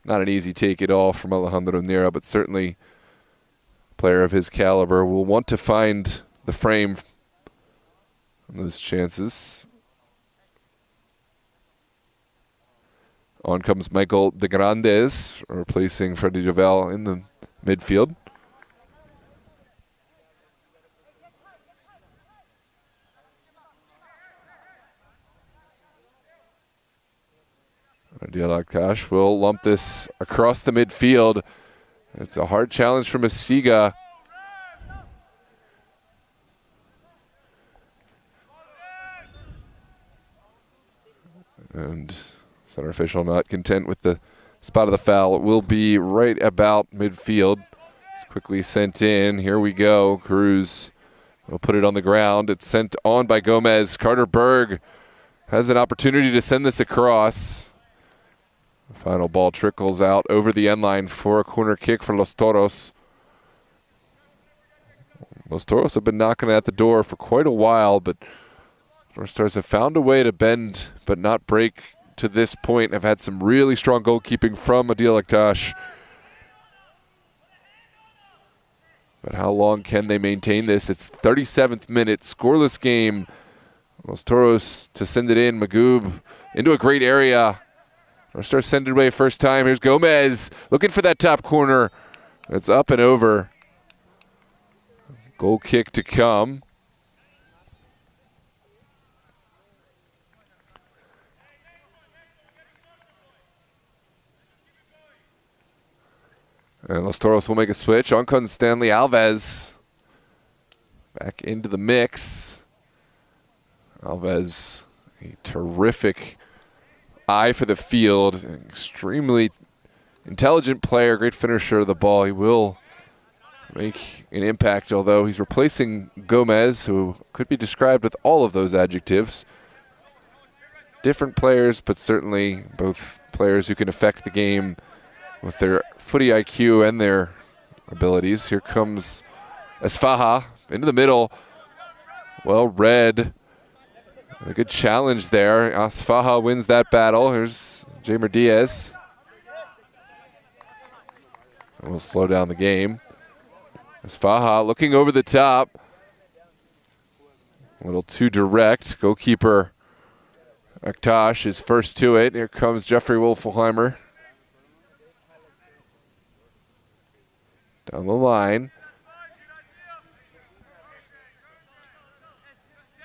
Speaker 11: Not an easy take at all from Alejandro Nera, but certainly a player of his caliber will want to find the frame on those chances. On comes Michael De Grandes, replacing Freddy Jovel in the midfield. Adil Akhtash will lump this across the midfield. It's a hard challenge from Asiga. And center official not content with the spot of the foul. It will be right about midfield. It's quickly sent in. Here we go. Cruz will put it on the ground. It's sent on by Gomez. Carter Berg has an opportunity to send this across. The final ball trickles out over the end line for a corner kick for Los Toros. Los Toros have been knocking at the door for quite a while, but North Stars have found a way to bend but not break to this point. Have had some really strong goalkeeping from Adil Akhtash. But how long can they maintain this? It's 37th minute, scoreless game. Los Toros to send it in. Magoob into a great area. North Stars send it away first time. Here's Gomez looking for that top corner. It's up and over. Goal kick to come. And Los Toros will make a switch. On comes Stanley Alves back into the mix. Alves, a terrific eye for the field. An extremely intelligent player, great finisher of the ball. He will make an impact, although he's replacing Gomez, who could be described with all of those adjectives. Different players, but certainly both players who can affect the game with their footy IQ and their abilities. Here comes Esfaha into the middle. Well read. A good challenge there. Esfaha wins that battle. Here's Jamer Diaz. And we'll slow down the game. Esfaha looking over the top. A little too direct. Goalkeeper Akhtash is first to it. Here comes Jeffrey Wolfelheimer. Down the line.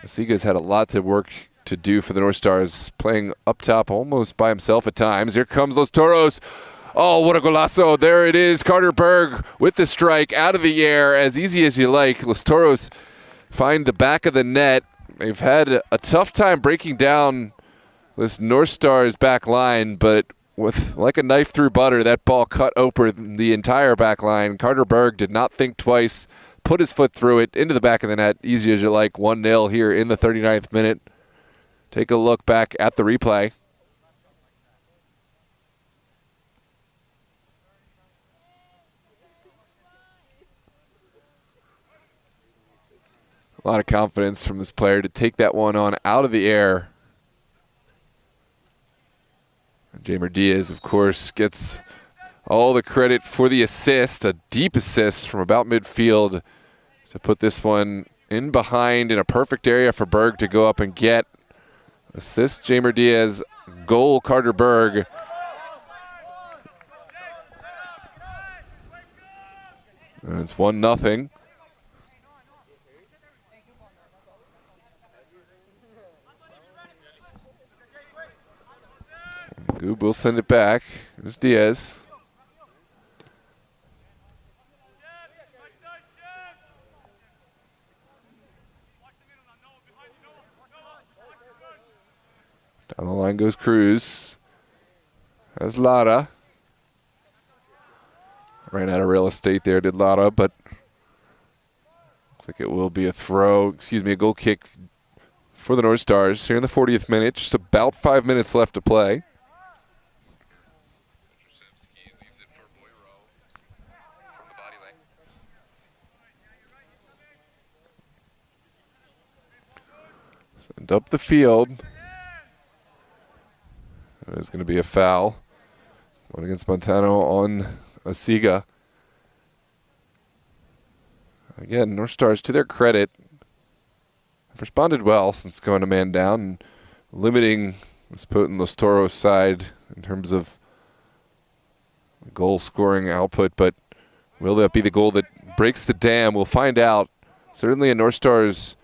Speaker 11: Asiga's had a lot to work to do for the North Stars, playing up top almost by himself at times. Here comes Los Toros. Oh, what a golazo. There it is. Carter Berg with the strike out of the air, as easy as you like. Los Toros find the back of the net. They've had a tough time breaking down this North Stars back line, but with like a knife through butter, that ball cut open the entire back line. Carter Berg did not think twice, put his foot through it into the back of the net, easy as you like. 1-0 here in the 39th minute. Take a look back at the replay. A lot of confidence from this player to take that one on out of the air. Jamer Diaz, of course, gets all the credit for the assist, a deep assist from about midfield to put this one in behind in a perfect area for Berg to go up and get. Assist Jamer Diaz, goal Carter Berg. And it's 1-0. Goob will send it back. There's Diaz. Down the line goes Cruz. That's Lara. Ran out of real estate there, did Lara, but looks like it will be a goal kick for the North Stars here in the 40th minute. Just about 5 minutes left to play. Send up the field. There's going to be a foul. One against Montano on Asiga. Again, North Stars, to their credit, have responded well since going a man down and limiting this potent Los Toros side in terms of goal scoring output. But will that be the goal that breaks the dam? We'll find out. Certainly a North Stars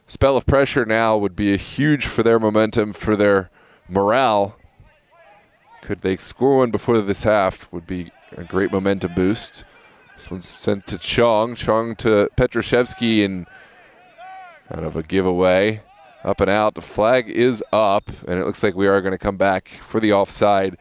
Speaker 11: spell of pressure now would be huge for their momentum, for their morale. Could they score one before this half would be a great momentum boost. This one's sent to Chong. Chong to Petruszewski, and kind of a giveaway. Up and out. The flag is up, and it looks like we are going to come back for the offside.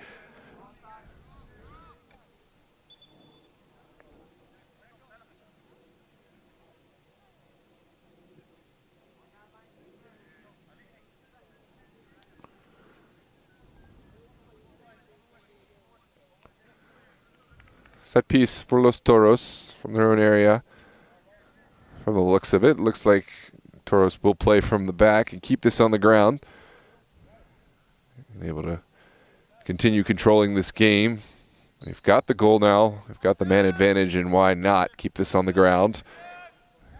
Speaker 11: Set piece for Los Toros from their own area. From the looks of it, looks like Toros will play from the back and keep this on the ground. Able to continue controlling this game. They've got the goal now. They've got the man advantage, and why not keep this on the ground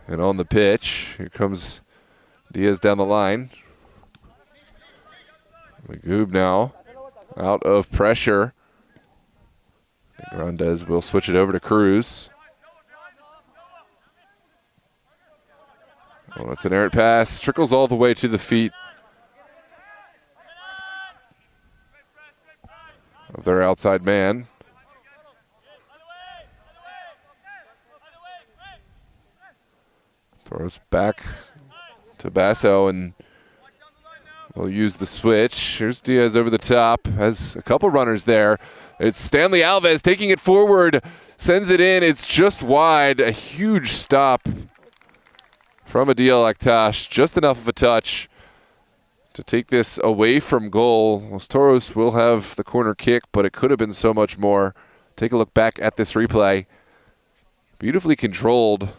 Speaker 11: and on the pitch. Here comes Diaz down the line. Magoob now out of pressure. Grandez will switch it over to Cruz. Well, that's an errant pass. Trickles all the way to the feet of their outside man. Throws back to Basso, and we'll use the switch. Here's Diaz over the top. Has a couple runners there. It's Stanley Alves taking it forward, sends it in. It's just wide. A huge stop from Adil Akhtash. Just enough of a touch to take this away from goal. Los Toros will have the corner kick, but it could have been so much more. Take a look back at this replay. Beautifully controlled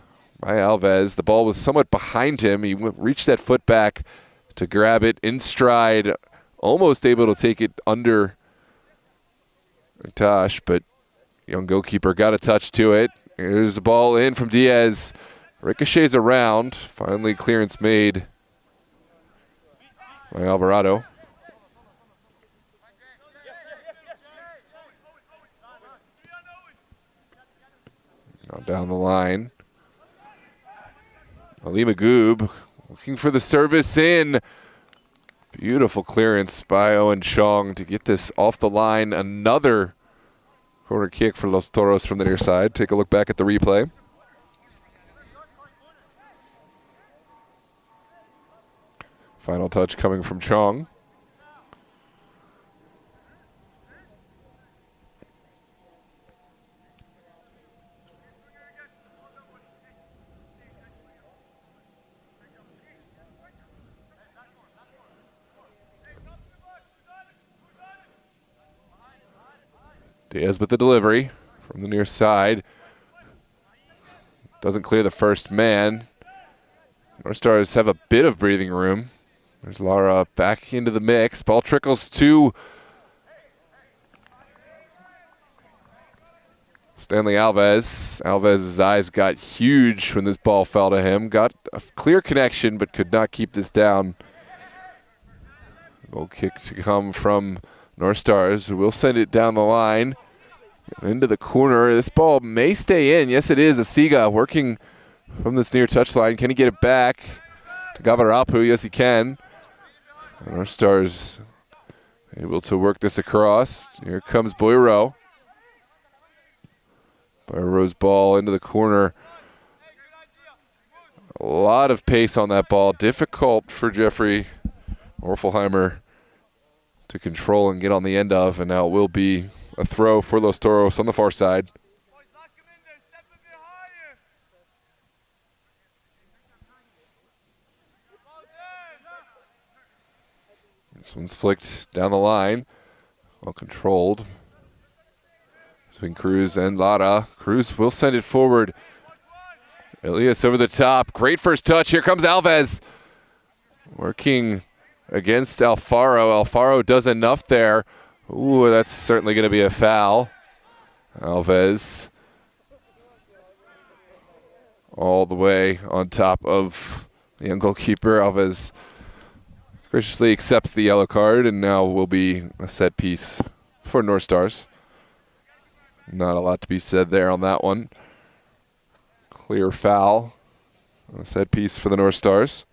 Speaker 11: by Alves. The ball was somewhat behind him. He reached that foot back to grab it in stride, almost able to take it under Tosh, but young goalkeeper got a touch to it. Here's the ball in from Diaz. Ricochets around. Finally clearance made by Alvarado. Now down the line. Ali Magoob looking for the service in. Beautiful clearance by Owen Chong to get this off the line. Another corner kick for Los Toros from the near side. Take a look back at the replay. Final touch coming from Chong. Diaz with the delivery from the near side. Doesn't clear the first man. North Stars have a bit of breathing room. There's Lara back into the mix. Ball trickles to Stanley Alves. Alves' eyes got huge when this ball fell to him. Got a clear connection, but could not keep this down. Goal kick to come from North Stars, who will send it down the line into the corner. This ball may stay in. Yes, it is. Asiga working from this near touchline. Can he get it back to Gavarapu? Yes, he can. And North Stars able to work this across. Here comes Boyro. Boyro's ball into the corner. A lot of pace on that ball. Difficult for Jeffrey Orfelheimer to control and get on the end of, and now it will be a throw for Los Toros on the far side. This one's flicked down the line, well controlled between Cruz and Lara. Cruz will send it forward. Elias over the top, great first touch. Here comes Alves working against Alfaro. Alfaro does enough there. Ooh, that's certainly going to be a foul. Alves all the way on top of the young goalkeeper. Alves graciously accepts the yellow card, and now will be a set piece for North Stars. Not a lot to be said there on that one. Clear foul. A set piece for the North Stars.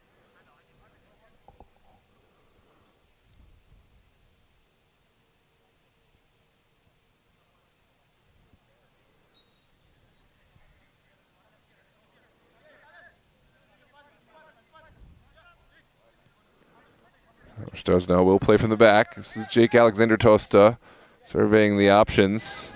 Speaker 11: Stars now will play from the back. This is Jake Alexander Tosta surveying the options.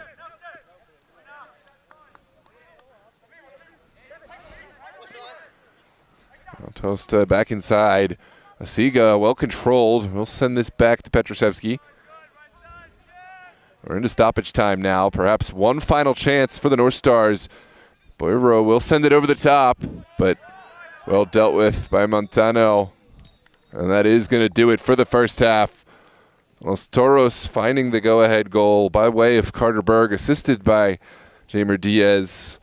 Speaker 11: Tosta back inside. Asiga well controlled. We'll send this back to Petrusevsky. We're into stoppage time now. Perhaps one final chance for the North Stars. Boyro will send it over the top, but well dealt with by Montano. And that is going to do it for the first half. Los Toros finding the go-ahead goal by way of Carter Berg, assisted by Jamer Diaz.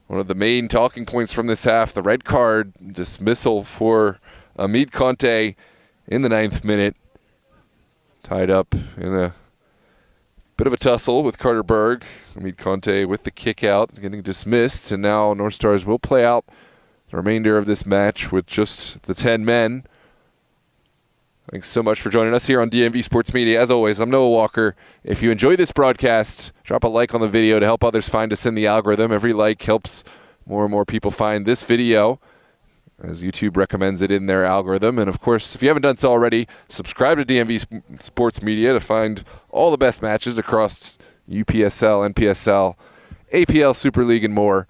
Speaker 11: One of the main talking points from this half, the red card dismissal for Amit Conte in the 9th minute. Tied up in a bit of a tussle with Carter Berg. Amit Conte with the kick out, getting dismissed. And now North Stars will play out the remainder of this match with just the 10 men. Thanks so much for joining us here on DMV Sports Media. As always, I'm Noah Walker. If you enjoy this broadcast, drop a like on the video to help others find us in the algorithm. Every like helps more and more people find this video, as YouTube recommends it in their algorithm. And of course, if you haven't done so already, subscribe to DMV Sports Media to find all the best matches across UPSL, NPSL, APL, Super League, and more.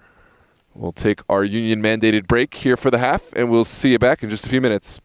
Speaker 11: We'll take our union-mandated break here for the half, and we'll see you back in just a few minutes.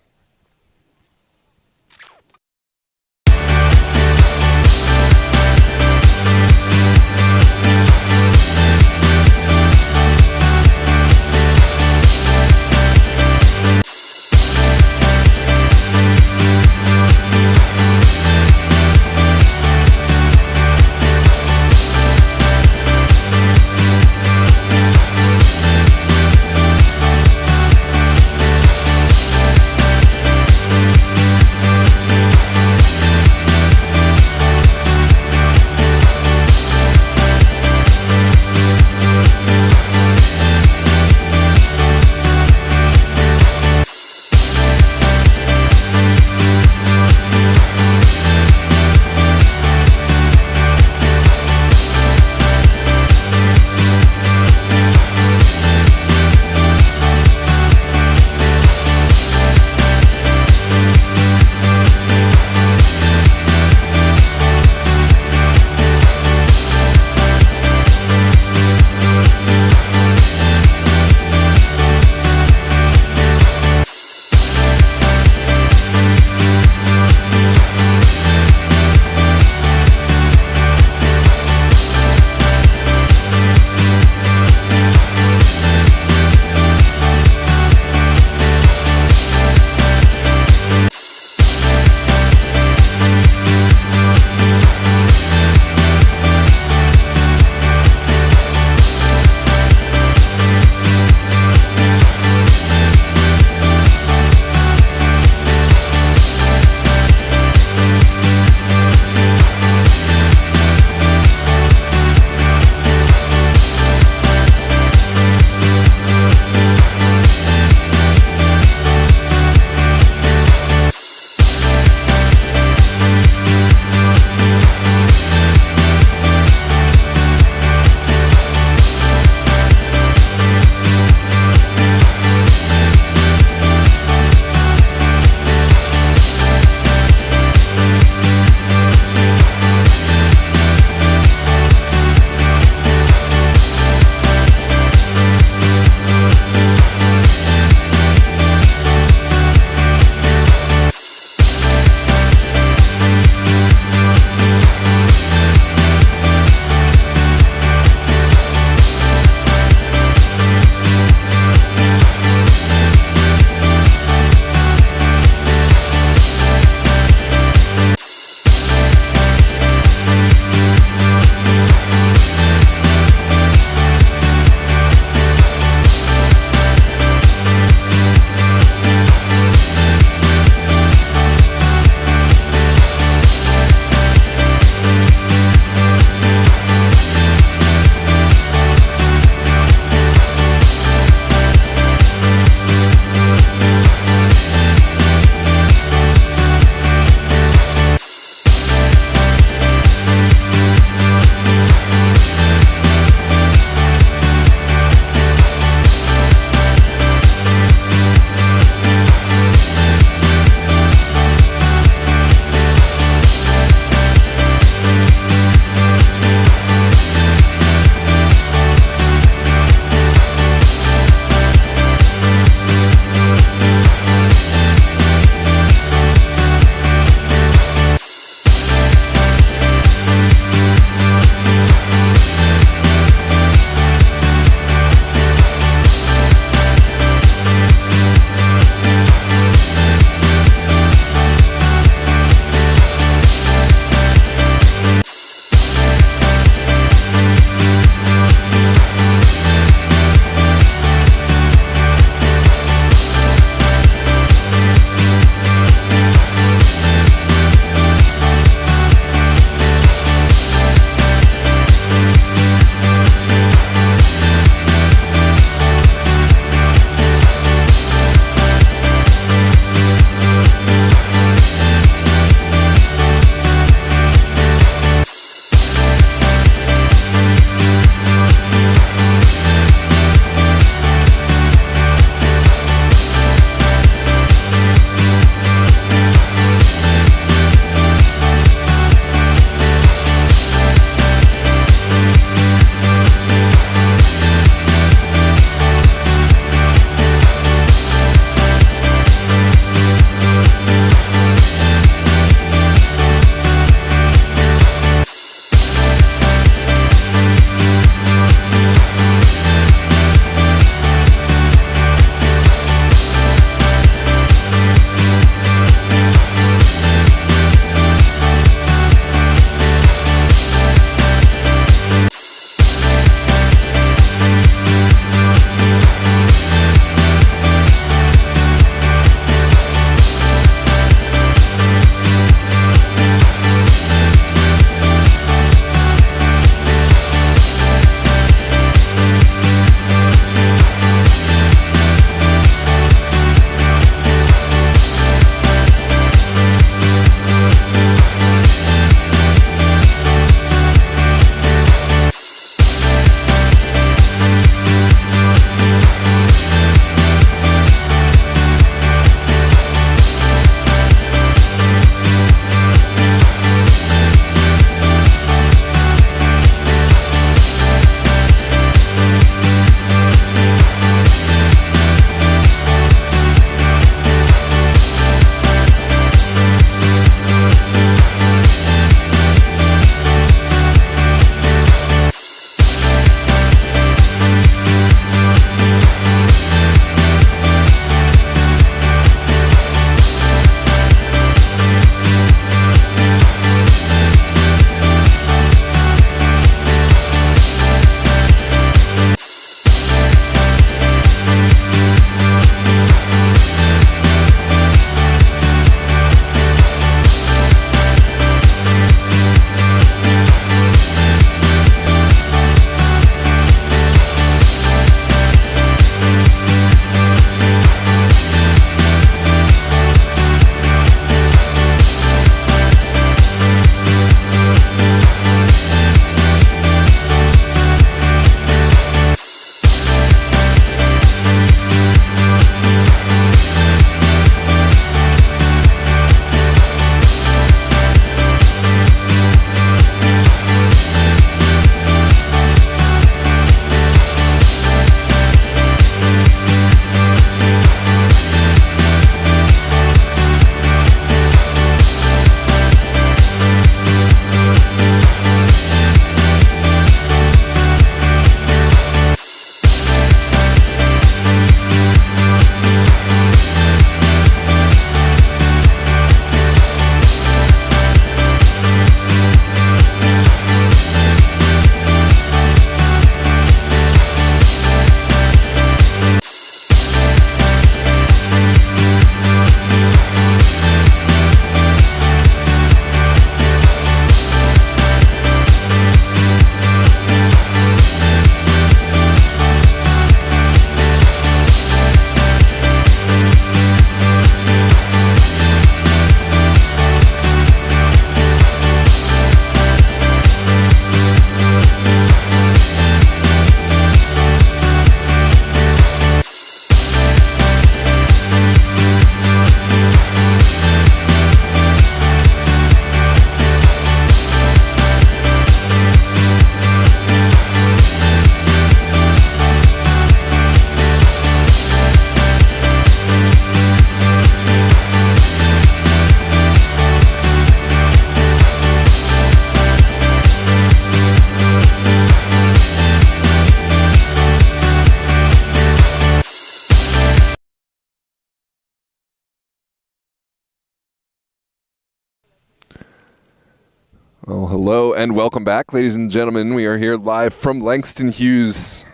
Speaker 11: Well, hello and welcome back, ladies and gentlemen. We are here live from Langston Hughes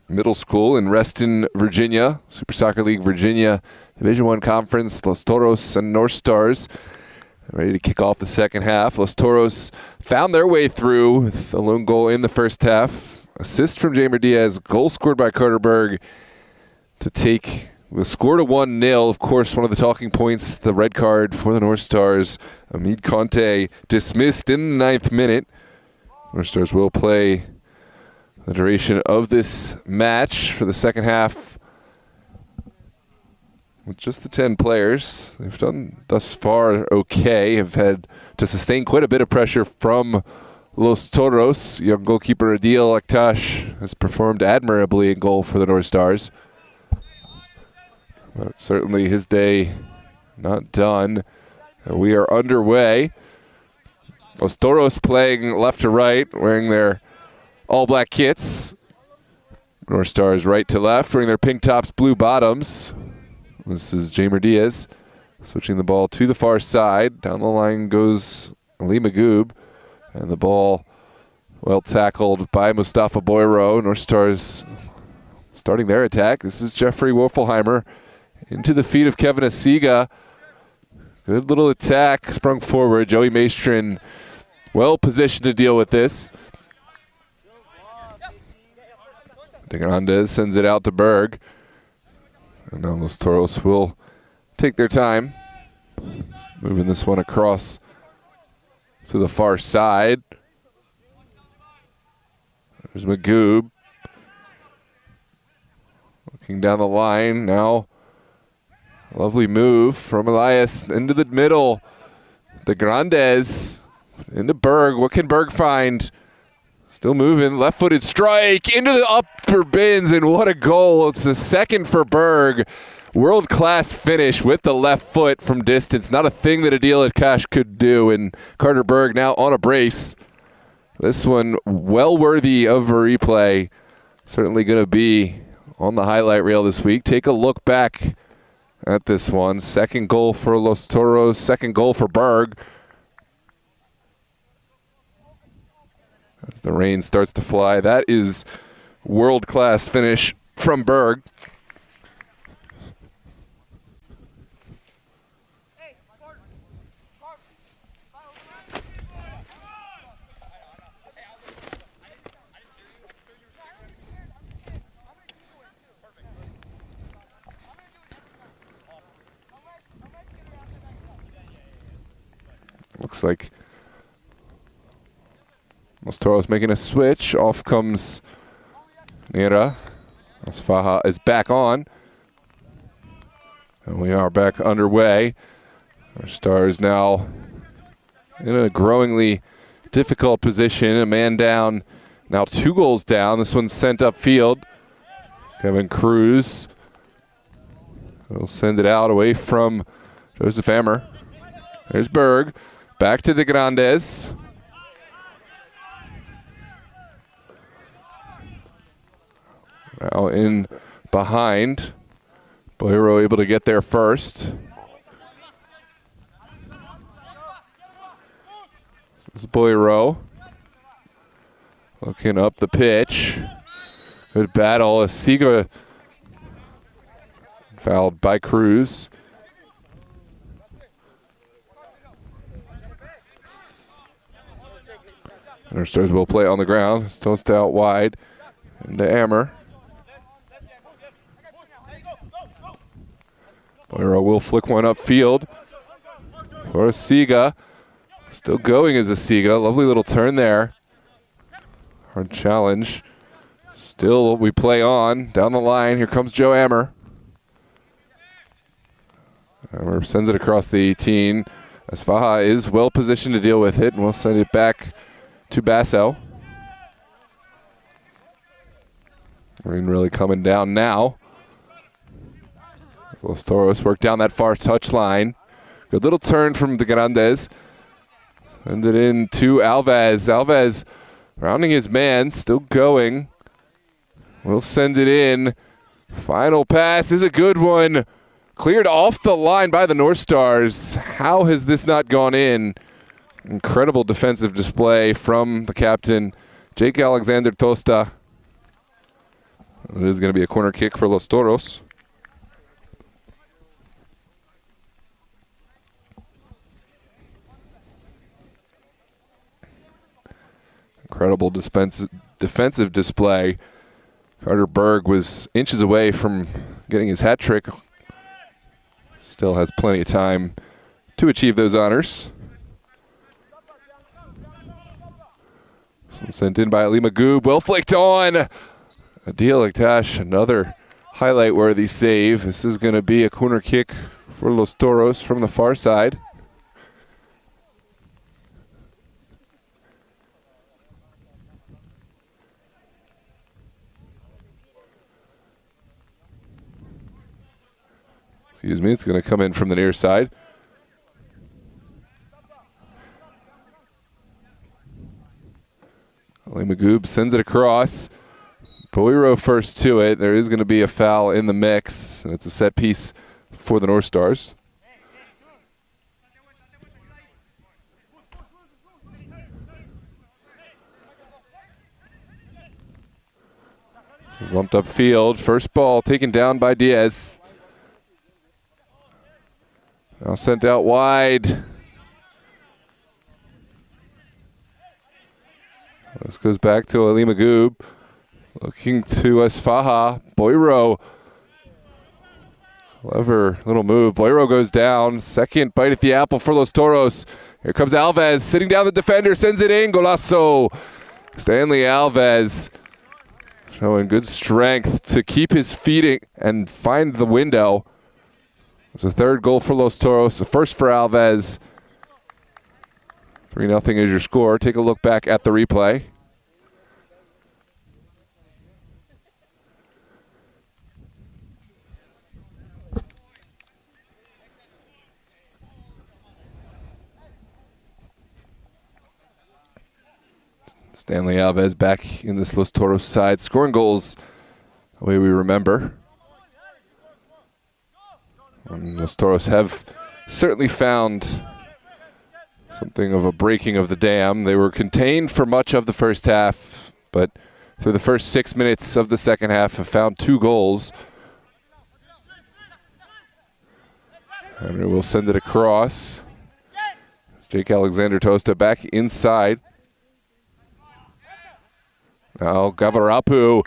Speaker 11: Middle School in Reston, Virginia. Super Soccer League Virginia Division I Conference. Los Toros and North Stars ready to kick off the second half. Los Toros found their way through with a lone goal in the first half. Assist from Jamer Diaz, goal scored by Carter Berg to take the score to 1-0. Of course, one of the talking points, the red card for the North Stars. Hamid Conte dismissed in the 9th minute. North Stars will play the duration of this match for the second half with just the 10 players. They've done thus far okay, have had to sustain quite a bit of pressure from Los Toros. Young goalkeeper Adil Akhtash has performed admirably in goal for the North Stars. But certainly his day not done. We are underway. Los Toros playing left to right, wearing their all-black kits. North Stars right to left, wearing their pink tops, blue bottoms. This is Jamer Diaz switching the ball to the far side. Down the line goes Ali Magoob. And the ball well tackled by Mustafa Boyro. North Stars starting their attack. This is Jeffrey Wolfelheimer into the feet of Kevin Asiga. Good little attack sprung forward. Joey Maestrin well positioned to deal with this. De Grandes sends it out to Berg. And now Los Toros will take their time, moving this one across to the far side. There's Magoob. Looking down the line now. Lovely move from Elias into the middle. De Grandes into Berg. What can Berg find? Still moving, left-footed strike into the upper bins, and what a goal. It's the second for Berg. World-class finish with the left foot from distance. Not a thing that Adil Akhtash could do, and Carter Berg now on a brace. This one well worthy of a replay. Certainly going to be on the highlight reel this week. Take a look back at this one. Second goal for Los Toros, second goal for Berg. As the rain starts to fly, that is world-class finish from Berg. Looks like Los Toros making a switch. Off comes Nira. Asfaha is back on. And we are back underway. Our Stars now in a growingly difficult position. A man down, now 2 goals down. This one's sent upfield. Kevin Cruz will send it out away from Joseph Hammer. There's Berg. Back to De Grandes. Now in behind. Boyro able to get there first. This is Boyro. Looking up the pitch. Good battle. Asiga fouled by Cruz. Our Stars will play on the ground. Tossed out wide into Hammer. Boyro will flick one upfield for Asiga. Still going as Asiga. Lovely little turn there. Hard challenge. Still we play on. Down the line. Here comes Joe Hammer. Hammer sends it across the 18. Asfaha is well positioned to deal with it, and we'll send it back to Basso. Rain really coming down now. Los Toros work down that far touchline. Good little turn from De Grandes. Send it in to Alves. Alves rounding his man, still going. We'll send it in. Final pass is a good one. Cleared off the line by the North Stars. How has this not gone in? Incredible defensive display from the captain, Jake Alexander Tosta. It is going to be a corner kick for Los Toros. Incredible defensive display. Carter Berg was inches away from getting his hat trick. Still has plenty of time to achieve those honors. This one sent in by Ali Magoob. Well flicked on. Adil Aktash, another highlight-worthy save. This is going to be a corner kick for Los Toros from the far side. Excuse me, it's going to come in from the near side. Ali Magoob sends it across. Boiro first to it. There is going to be a foul in the mix, and it's a set piece for the North Stars. This is lumped up field. First ball taken down by Diaz. Now sent out wide. This goes back to Ali Magoob. Looking to Esfaha. Boiro. Clever little move. Boiro goes down. Second bite at the apple for Los Toros. Here comes Alves. Sitting down the defender. Sends it in. Golazo. Stanley Alves showing good strength to keep his feet and find the window. It's a third goal for Los Toros. The first for Alves. 3-0 is your score. Take a look back at the replay. Stanley Alves back in this Los Toros side, scoring goals the way we remember. And Los Toros have certainly found something of a breaking of the dam. They were contained for much of the first half, but through the first 6 minutes of the second half have found 2 goals. And we'll send it across. Jake Alexander Tosta back inside. Now Gavarapu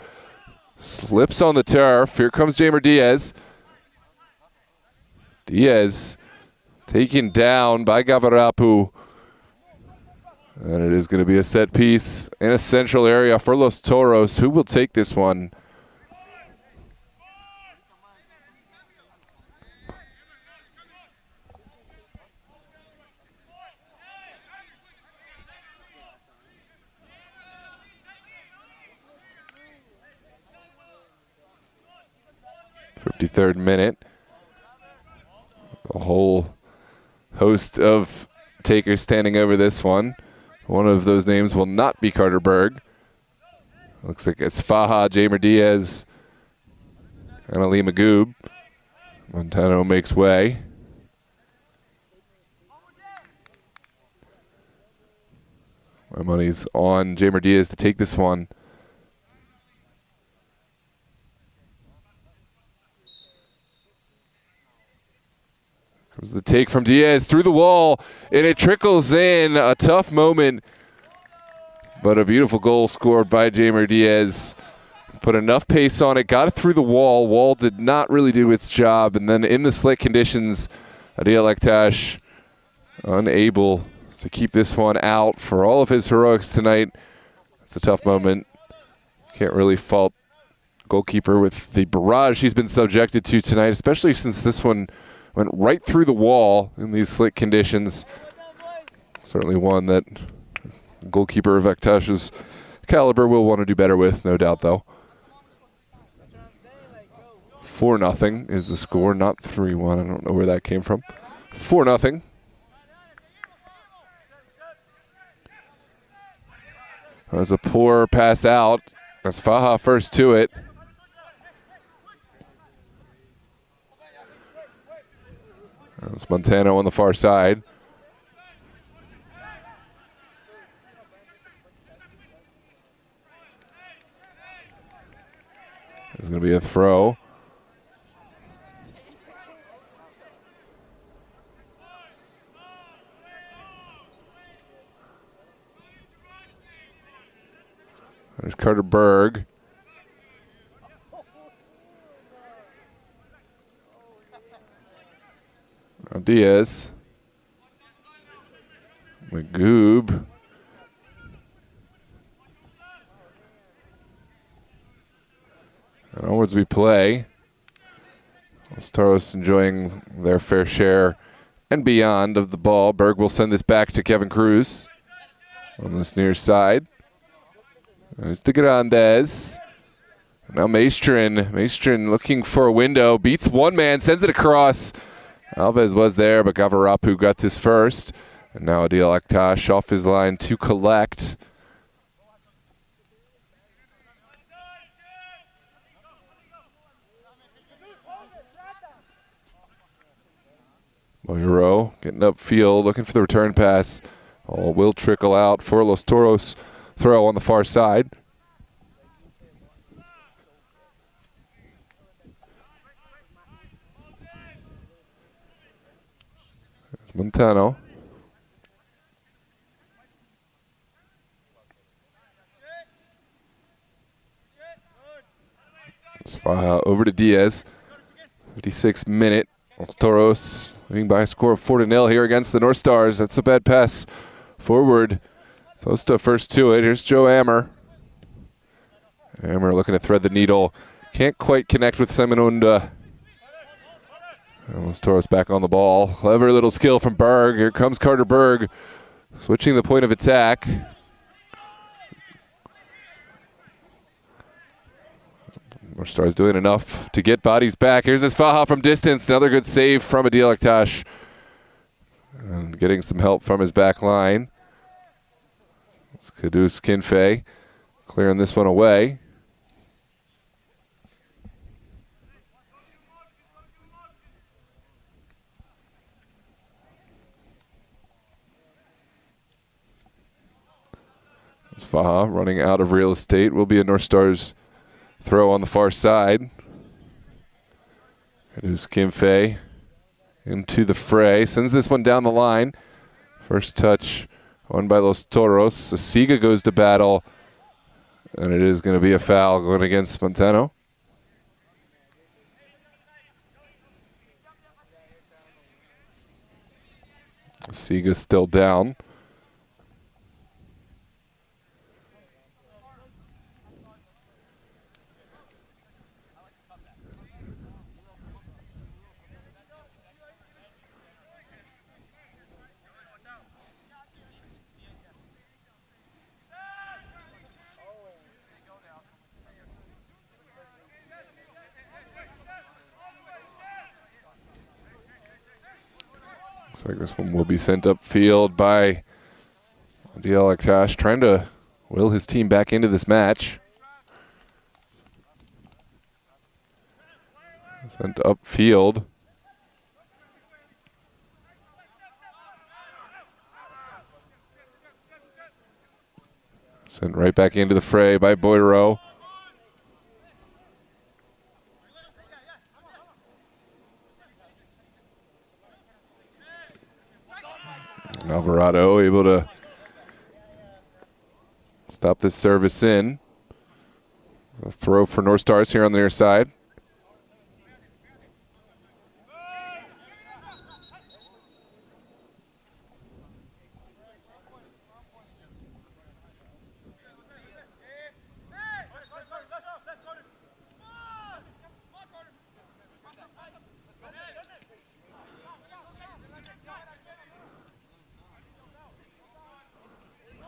Speaker 11: slips on the turf. Here comes Jamer Diaz. Diaz taken down by Gavarapu. And it is going to be a set piece in a central area for Los Toros. Who will take this one? .53rd minute. A whole host of takers standing over this one. One of those names will not be Carter Berg. Looks like it's Faha, Jamer Diaz, and Ali Magoob. Montano makes way. My money's on Jamer Diaz to take this one. Comes the take from Diaz through the wall, and it trickles in. A tough moment, but a beautiful goal scored by Jamer Diaz. Put enough pace on it, got it through the wall. Wall did not really do its job, and then in the slick conditions, Adil Aktash unable to keep this one out for all of his heroics tonight. It's a tough moment. Can't really fault goalkeeper with the barrage he's been subjected to tonight, especially since this one went right through the wall in these slick conditions. Certainly one that goalkeeper of Aktash's caliber will want to do better with, no doubt, though. 4-0 is the score, not 3-1. I don't know where that came from. 4-0. That was a poor pass out. That's Faha first to it. That's Montano on the far side. There's going to be a throw. There's Carter Berg. Now Diaz. Magoob. And onwards we play. Toros enjoying their fair share and beyond of the ball. Berg will send this back to Kevin Cruz on this near side. There's De Grandes. Now Maestrin. Maestrin looking for a window. Beats one man, sends it across. Alves was there, but Gavarapu got this first. And now Adil Akhtash off his line to collect. Moiro getting upfield, looking for the return pass. All will trickle out for Los Toros. Throw on the far side. Montano. It's over to Diaz. 56th minute. Los Toros leading by a score of 4-0 here against the North Stars. That's a bad pass forward. Tosta first to it. Here's Joe Ammer. Ammer looking to thread the needle. Can't quite connect with Seminunda. Los Toros back on the ball. Clever little skill from Berg. Here comes Carter Berg. Switching the point of attack. North Stars doing enough to get bodies back. Here's Isfaha from distance. Another good save from Adil Akhtash. And getting some help from his back line. It's Kudus Kinfe clearing this one away. Isfaha running out of real estate. Will be a North Stars throw on the far side. Kudus Kinfe into the fray. Sends this one down the line. First touch won by Los Toros. Asiga goes to battle. And it is going to be a foul going against Montano. Asiga still down. Looks like this one will be sent upfield by Adil Akhtash, trying to will his team back into this match. Sent upfield. Sent right back into the fray by Boydero. And Alvarado able to stop this service in. A throw for North Stars here on the near side.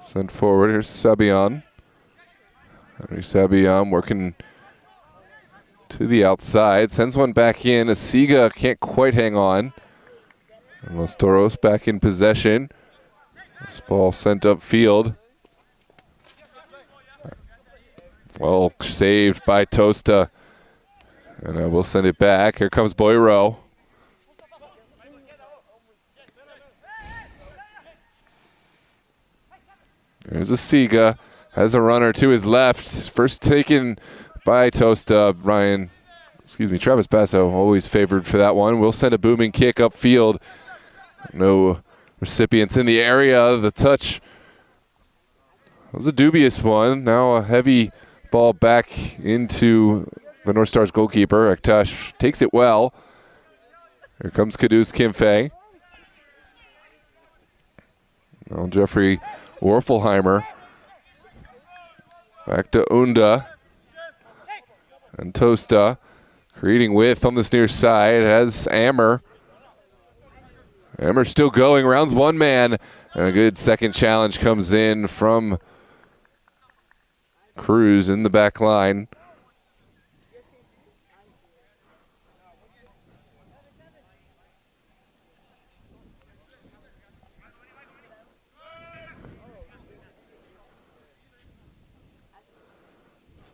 Speaker 11: Sent forward. Here's Sabian. Henry Sabian working to the outside. Sends one back in. Asiga can't quite hang on. And Los Toros back in possession. This ball sent upfield. Well saved by Tosta. And we'll send it back. Here comes Boyro. There's Asiga, has a runner to his left. First taken by Tosta. Travis Basso always favored for that one. We'll send a booming kick upfield. No recipients in the area. The touch was a dubious one. Now a heavy ball back into the North Stars goalkeeper. Aktash takes it well. Here comes Kadus Kimfei. Now Jeffrey Warfelheimer. Back to Unda. And Tosta. Creating width on this near side. Has Ammer. Ammer still going. Rounds one man. And a good second challenge comes in from Cruz in the back line.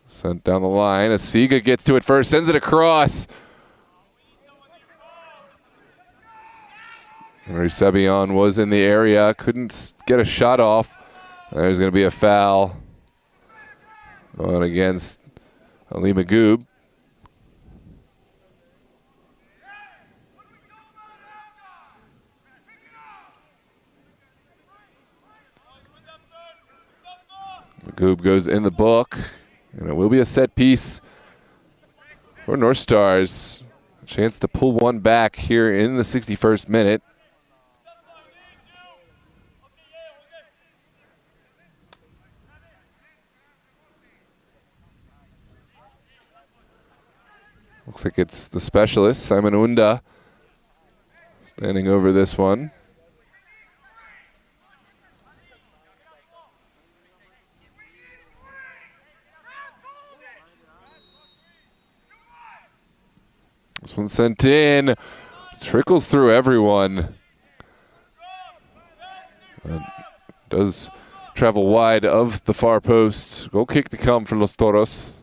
Speaker 11: Sent down the line. Asiga gets to it first, sends it across. Henry Sebion was in the area, couldn't get a shot off. There's going to be a foul going against Ali Magoob. Magoob goes in the book. And it will be a set piece for North Stars. A chance to pull one back here in the 61st minute. Looks like it's the specialist, Simon Unda, standing over this one. This one sent in, trickles through everyone. Does travel wide of the far post. Goal kick to come for Los Toros.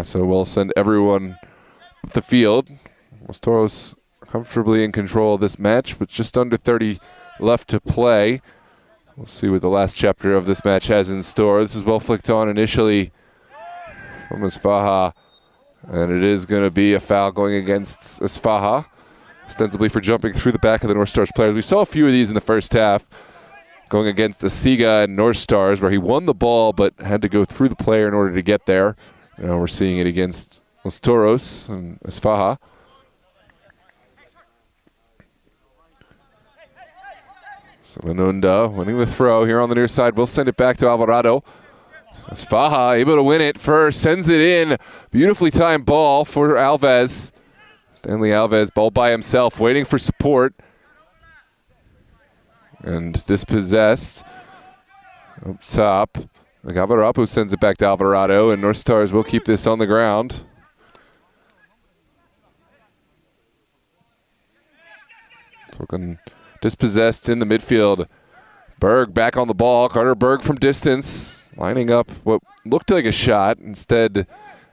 Speaker 11: So we'll send everyone up the field. Los Toros comfortably in control of this match, with just under 30 left to play. We'll see what the last chapter of this match has in store. This is well flicked on initially from Esfaha, and it is going to be a foul going against Esfaha, ostensibly for jumping through the back of the North Stars players. We saw a few of these in the first half, going against the Siga and North Stars, where he won the ball but had to go through the player in order to get there. Now we're seeing it against Los Toros and Esfaha. Manunda winning the throw here on the near side. We'll send it back to Alvarado. Esfaha able to win it first, sends it in. Beautifully timed ball for Alves. Stanley Alves, ball by himself, waiting for support. And dispossessed up top. Gavarapu sends it back to Alvarado, and North Stars will keep this on the ground. Looking dispossessed in the midfield. Berg back on the ball. Carter Berg from distance, lining up what looked like a shot. Instead,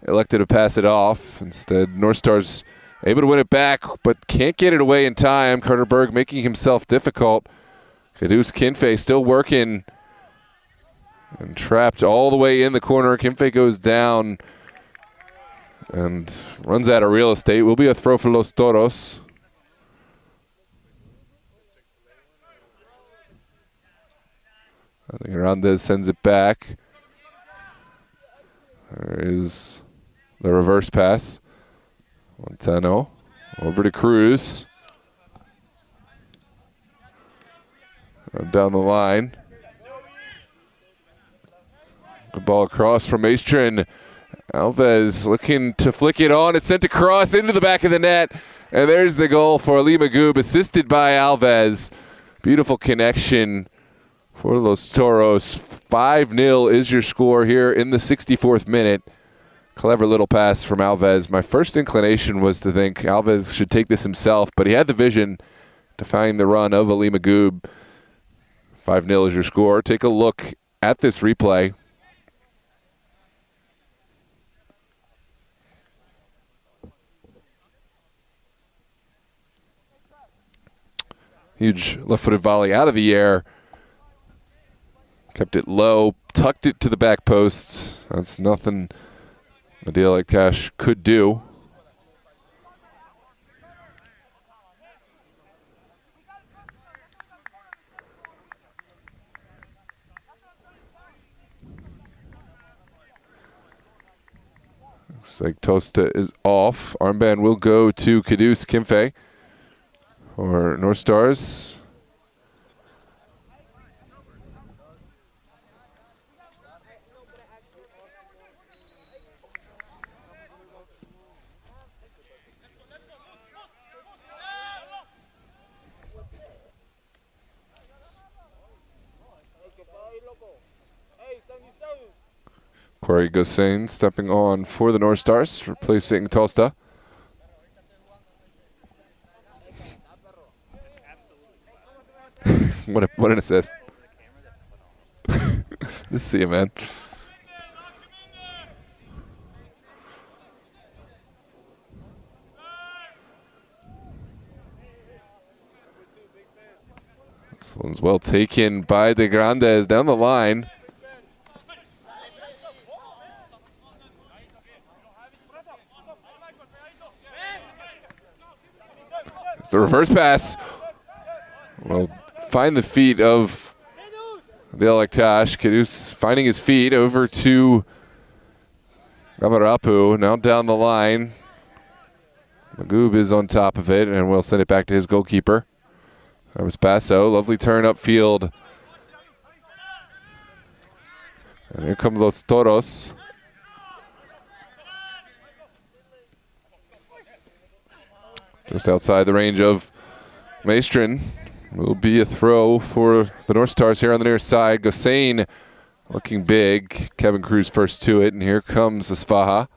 Speaker 11: elected to pass it off. Instead, North Stars able to win it back, but can't get it away in time. Carter Berg making himself difficult. Kadus Kinfei still working. And trapped all the way in the corner. Kimfei goes down and runs out of real estate. Will be a throw for Los Toros. I think Hernandez sends it back. There is the reverse pass. Montano over to Cruz. Down the line. The ball across from Maestrin. Alves looking to flick it on. It's sent across into the back of the net. And there's the goal for Ali Magoob, assisted by Alves. Beautiful connection for Los Toros. 5-0 is your score here in the 64th minute. Clever little pass from Alves. My first inclination was to think Alves should take this himself, but he had the vision to find the run of Ali Magoob. 5-0 is your score. Take a look at this replay. Huge left-footed volley out of the air. Kept it low, tucked it to the back post. That's nothing Adil Cash could do. Looks like Tosta is off. Armband will go to Kidus Kimfe for North Stars. Corey Gosain stepping on for the North Stars, replacing Tosta. what an assist. Let's see you, man. This one's well taken by De Grandes down the line. It's the reverse pass. Well, find the feet of the Alektash. Kidus finding his feet over to Gavarapu. Now down the line. Magoob is on top of it, and we'll send it back to his goalkeeper. That was Basso. Lovely turn upfield. And here come Los Toros. Just outside the range of Maestrin. Will be a throw for the North Stars here on the near side. Gosain looking big. Kevin Cruz first to it, and here comes Asfaha.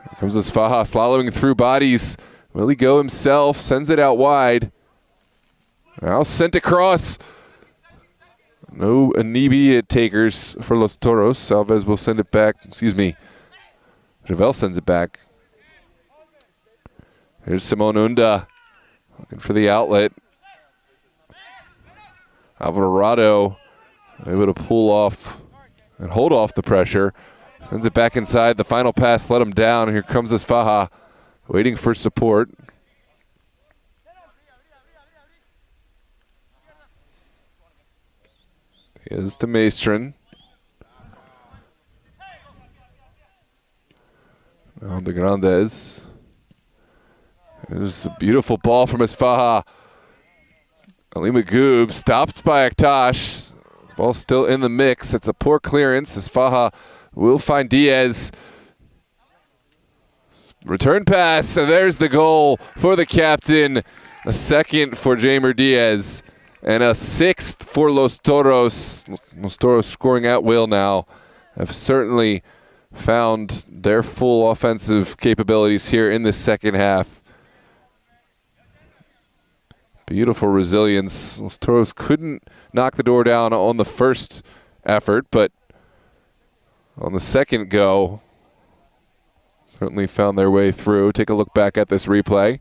Speaker 11: Here comes Asfaha swallowing through bodies. Will he go himself? Sends it out wide. Now sent across. No immediate takers for Los Toros. Alves will send it back. Excuse me. Javel sends it back. Here's Simone Unda looking for the outlet. Alvarado able to pull off and hold off the pressure. Sends it back inside. The final pass let him down. Here comes Asfaha waiting for support. Is to Maestrin. Now De Grandes. There's a beautiful ball from Asfaha. Ali Magoob stopped by Aktash. Ball still in the mix. It's a poor clearance. Asfaha will find Diaz. Return pass, and there's the goal for the captain. A second for Jamer Diaz. And a sixth for Los Toros. Los Toros scoring at will now. Have certainly found their full offensive capabilities here in the second half. Beautiful resilience. Los Toros couldn't knock the door down on the first effort, but on the second go, certainly found their way through. Take a look back at this replay.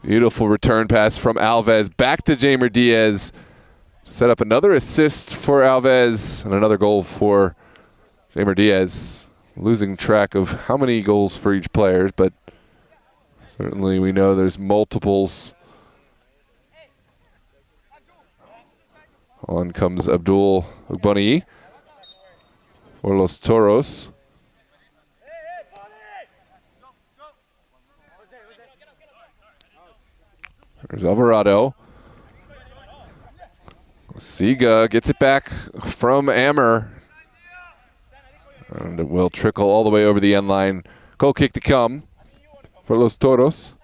Speaker 11: Beautiful return pass from Alves back to Jamer Diaz. Set up another assist for Alves and another goal for Jamer Diaz. Losing track of how many goals for each player, but certainly we know there's multiples. On comes Abdul Ugbani for Los Toros. There's Alvarado. Siga gets it back from Ammer. And it will trickle all the way over the end line. Goal kick to come for Los Toros.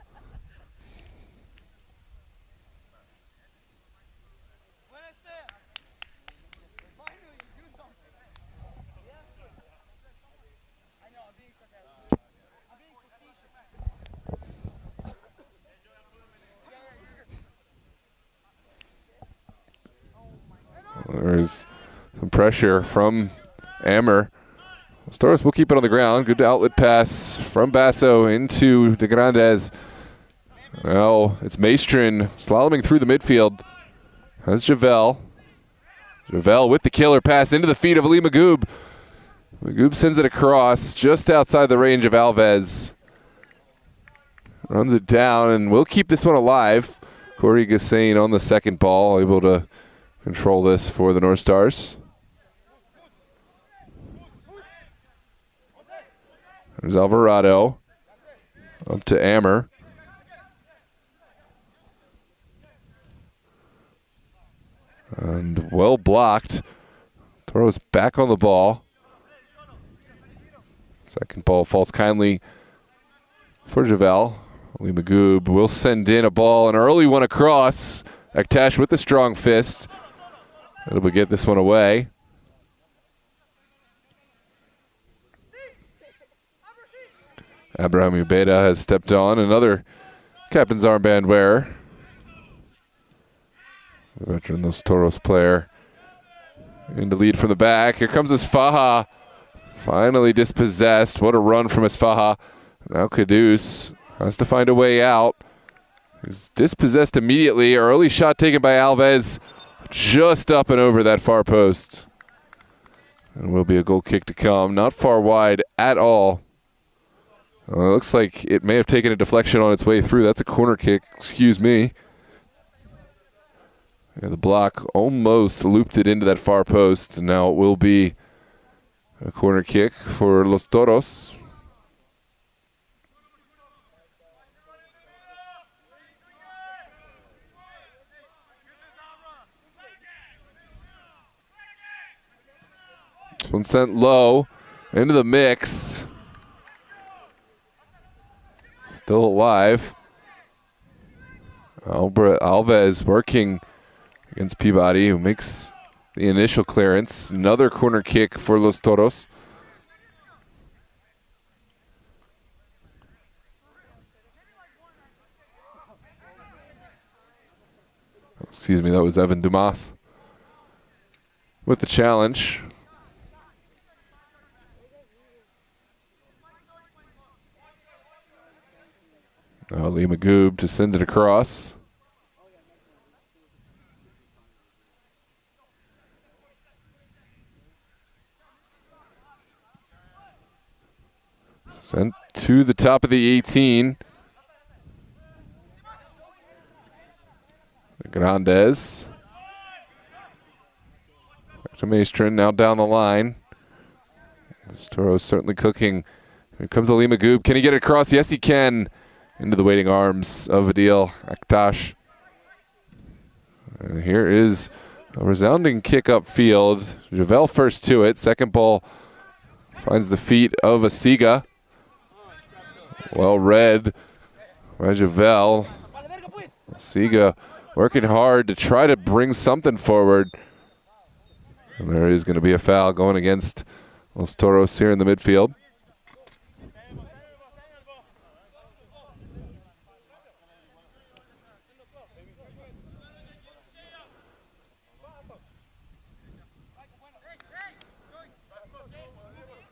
Speaker 11: There's some pressure from Ammer. Toros will keep it on the ground. Good outlet pass from Basso into De Grandes. Well, it's Maestrin slaloming through the midfield. That's Javel. Javel with the killer pass into the feet of Ali Magoob. Magoob sends it across just outside the range of Alves. Runs it down and will keep this one alive. Corey Gassain on the second ball, able to control this for the North Stars. There's Alvarado. Up to Ammer. And well blocked. Toros back on the ball. Second ball falls kindly for Javel. Ali Magoob will send in a ball, an early one across. Aktash with the strong fist. It'll get this one away. Abraham Ubeda has stepped on, another captain's armband wearer. The veteran Los Toros player in the lead from the back. Here comes Esfaha. Finally dispossessed. What a run from Esfaha. Now Caduce has to find a way out. He's dispossessed immediately. Early shot taken by Alves. Just up and over that far post. And will be a goal kick to come. Not far wide at all. It looks like it may have taken a deflection on its way through. That's a corner kick. Excuse me. Yeah, the block almost looped it into that far post. And now it will be a corner kick for Los Toros. This one sent low into the mix. Still alive. Alves working against Peabody, who makes the initial clearance. Another corner kick for Los Toros. Excuse me, that was Evan Dumas with the challenge. Ali Magoob to send it across. Sent to the top of the 18. Grandes. Back to Maestrin, now down the line. Toros certainly cooking. Here comes Ali Magoob. Can he get it across? Yes, he can. Into the waiting arms of Adil Aktash. And here is a resounding kick upfield. Javel first to it. Second ball finds the feet of Asiga. Well read by Javel. Asiga working hard to try to bring something forward. And there is going to be a foul going against Los Toros here in the midfield.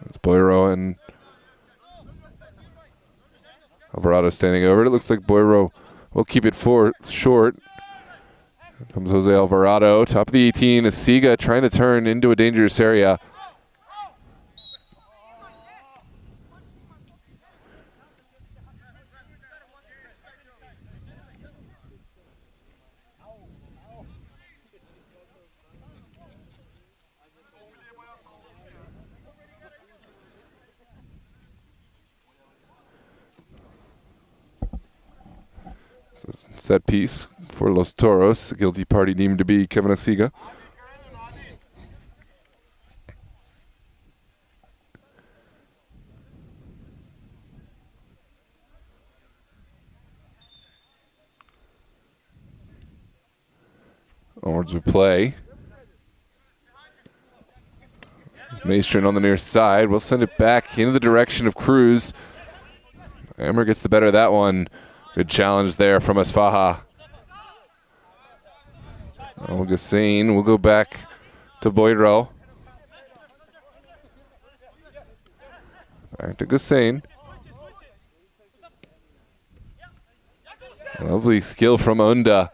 Speaker 11: It's Boyro and Alvarado standing over it. It looks like Boyro will keep it short. Here comes Jose Alvarado, top of the 18. Asiga trying to turn into a dangerous area. Set piece for Los Toros. The guilty party deemed to be Kevin Asiga. Onwards we play. Maestrin on the near side. We'll send it back into the direction of Cruz. Ammer gets the better of that one. Good challenge there from Esfaha. Gassain will go back to Boiro. Back to Gussain. Lovely skill from Unda.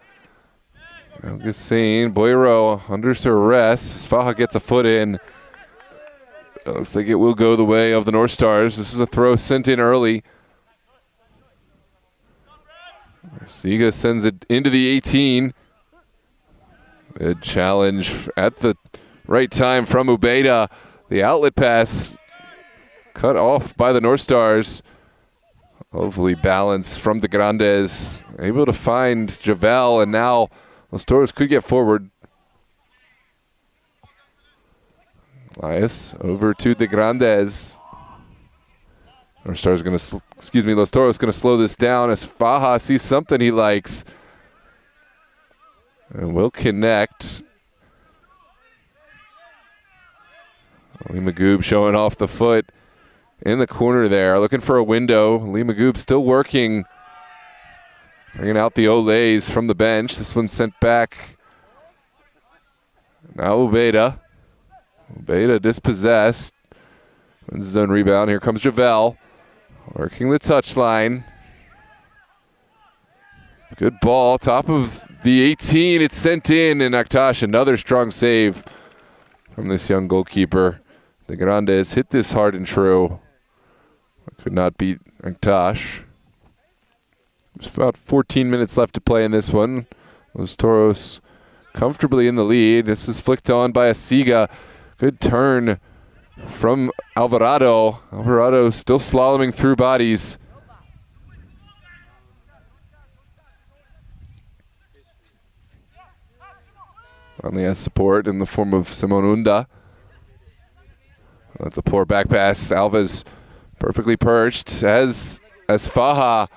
Speaker 11: Gussain, Boiro under arrest. Sfaha gets a foot in. It looks like it will go the way of the North Stars. This is a throw sent in early. Siga sends it into the 18. Good challenge at the right time from Ubeda. The outlet pass cut off by the North Stars. Hopefully balance from the Grandes. Able to find Javel, and now Los Toros could get forward. Elias over to the Grandes. Los Toros going to slow this down as Faja sees something he likes and will connect. Ali Magoob showing off the foot in the corner there, looking for a window. Ali Magoob still working, bringing out the Olays from the bench. This one's sent back. Now Ubeda. Ubeda dispossessed. Wins his own rebound. Here comes Javel. Working the touchline. Good ball. Top of the 18. It's sent in. And Aktash, another strong save from this young goalkeeper. The Grandes hit this hard and true. Could not beat Aktash. There's about 14 minutes left to play in this one. Los Toros comfortably in the lead. This is flicked on by Asiga. Good turn from Alvarado. Alvarado still slaloming through bodies. Only has support in the form of Simon Unda. That's a poor back pass. Alves perfectly perched as Faja.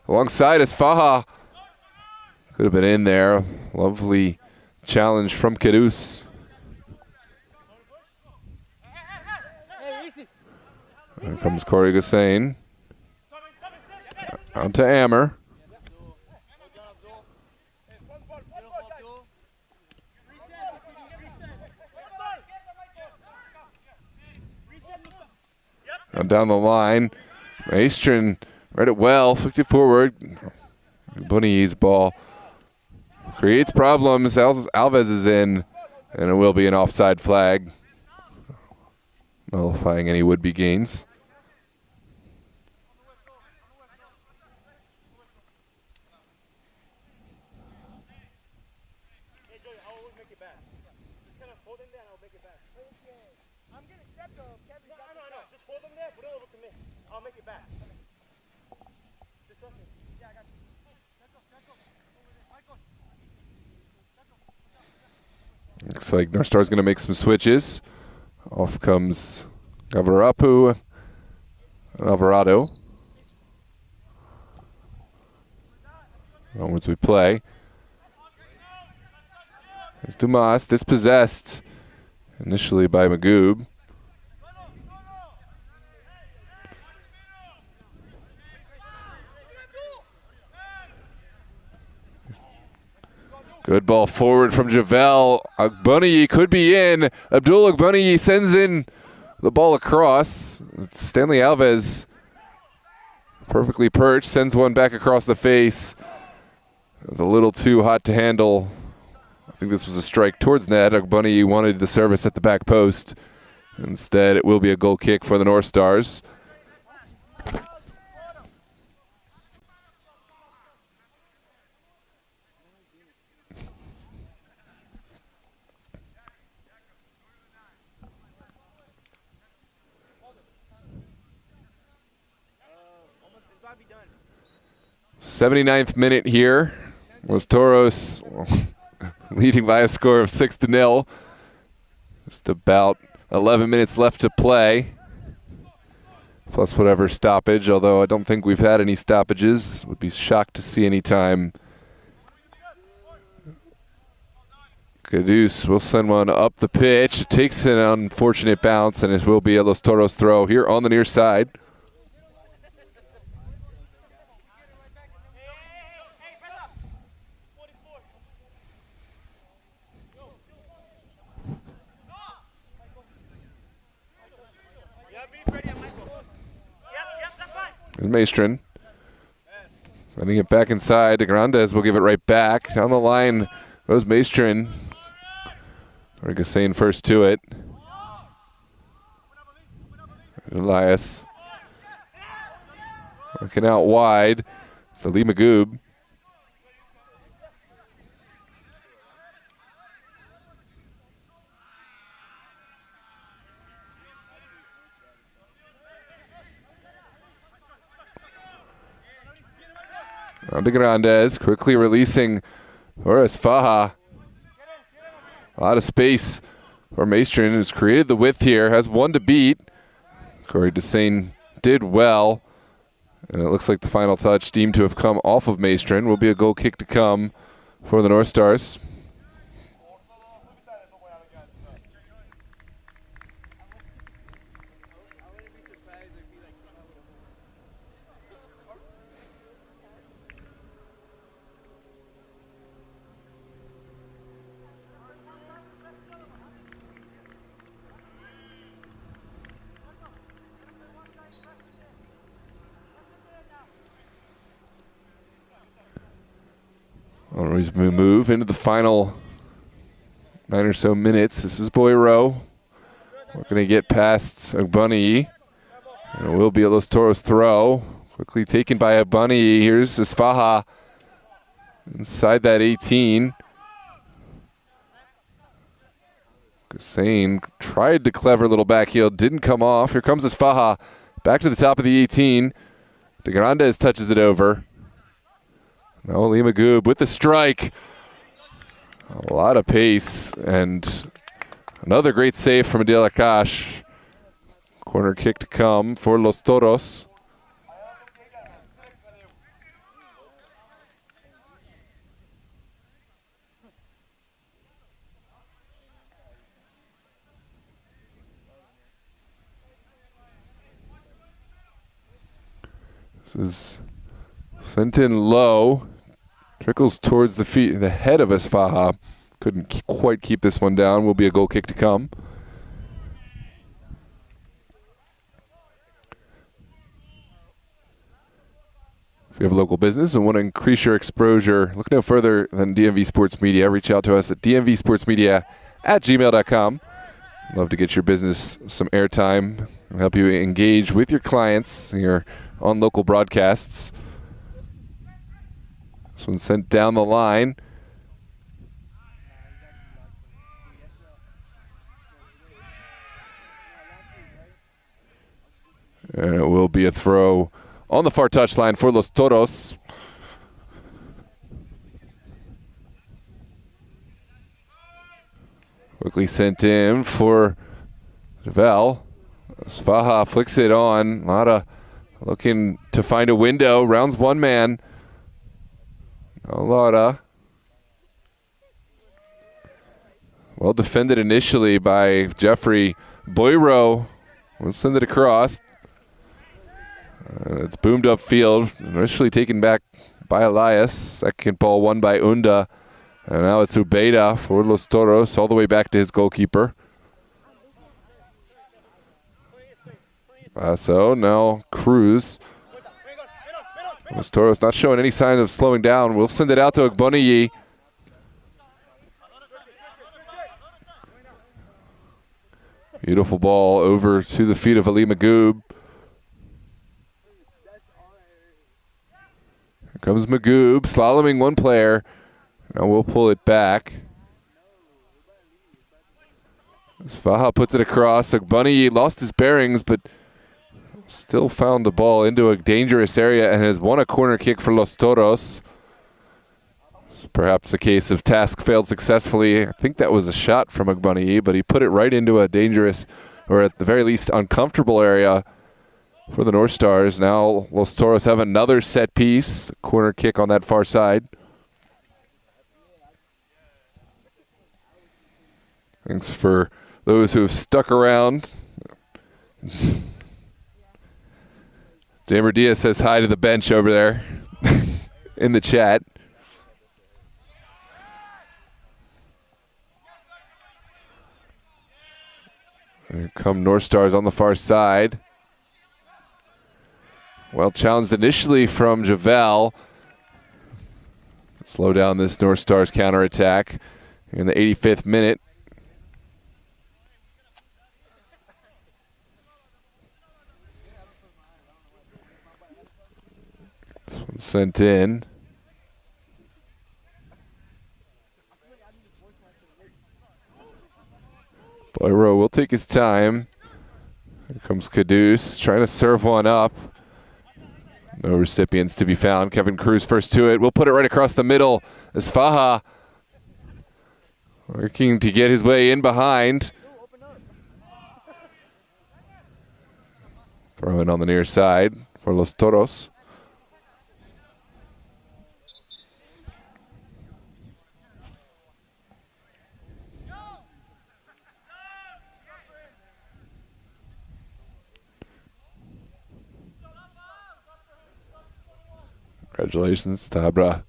Speaker 11: Alongside Faja. Could have been in there. Lovely challenge from Kedus. Here comes Corey Gussain. On to Ammer. And down the line. Maestrin read it well, flicked it forward. Boni's ball creates problems. Alves is in, and it will be an offside flag, nullifying any would-be gains. Looks like North Star's going to make some switches. Off comes Gavarapu and Alvarado. Onwards we play. There's Dumas, dispossessed initially by Magoob. Good ball forward from Javel. Agboniyi could be in. Abdul Agboniyi sends in the ball across. It's Stanley Alves, perfectly perched, sends one back across the face. It was a little too hot to handle. I think this was a strike towards net. Agboniyi wanted the service at the back post. Instead, it will be a goal kick for the North Stars. '79th minute here. Was Toros leading by a score of 6-0. Just about 11 minutes left to play, plus whatever stoppage, although I don't think we've had any stoppages. Would be shocked to see any time. Cadus will send one up the pitch. It takes an unfortunate bounce, and it will be a Los Toros throw here on the near side. And Maestrin sending it back inside. De Grandes will give it right back. Down the line goes Maestrin. Orgasain first to it. Elias looking out wide. It's Ali Magoob. De Grandes quickly releasing Horace Faja. A lot of space for Maestrin, who's created the width here, has one to beat. Corey Desane did well. And it looks like the final touch deemed to have come off of Maestrin. Will be a goal kick to come for the North Stars. As we move into the final 9 or so minutes. This is Boyro. We're going to get past Agbani. And it will be a Los Toros throw. Quickly taken by Agbani. Here's Isfaha inside that 18. Hussein tried the clever little back heel. Didn't come off. Here comes Isfaha. Back to the top of the 18. De Grandes touches it over. Now Ali Magoob with the strike. A lot of pace and another great save from Adil Akash. Corner kick to come for Los Toros. This is sent in low. Trickles towards the head of Isfaha. Couldn't quite keep this one down. Will be a goal kick to come. If you have a local business and want to increase your exposure, look no further than DMV Sports Media. Reach out to us at dmvsportsmedia@gmail.com. Love to get your business some airtime and help you engage with your clients here on local broadcasts. This one's sent down the line. And it will be a throw on the far touchline for Los Toros. Quickly sent in for Javel. Sfaha flicks it on. Lada looking to find a window. Rounds one man. Lada. Well defended initially by Jeffrey. Boyro will send it across. It's boomed upfield. Initially taken back by Elias. Second ball won by Unda. And now it's Ubeda for Los Toros all the way back to his goalkeeper. So now Cruz. Los Toros not showing any signs of slowing down. We'll send it out to Agboniyi. Beautiful ball over to the feet of Ali Magoob. Here comes Magoob, slaloming one player. Now we'll pull it back. Faha puts it across. Agboniyi lost his bearings, but still found the ball into a dangerous area and has won a corner kick for Los Toros. Perhaps a case of task failed successfully. I think that was a shot from Agboniyi, but he put it right into a dangerous, or at the very least uncomfortable area for the North Stars. Now Los Toros have another set piece, corner kick on that far side. Thanks for those who have stuck around. Jamer Diaz says hi to the bench over there in the chat. Here come North Stars on the far side. Well challenged initially from Javel. Slow down this North Stars counterattack in the 85th minute. This one sent in. Boyro will take his time. Here comes Caduce trying to serve one up. No recipients to be found. Kevin Cruz first to it. We'll put it right across the middle as Faja working to get his way in behind. Throw in on the near side for Los Toros. Congratulations, Tabra.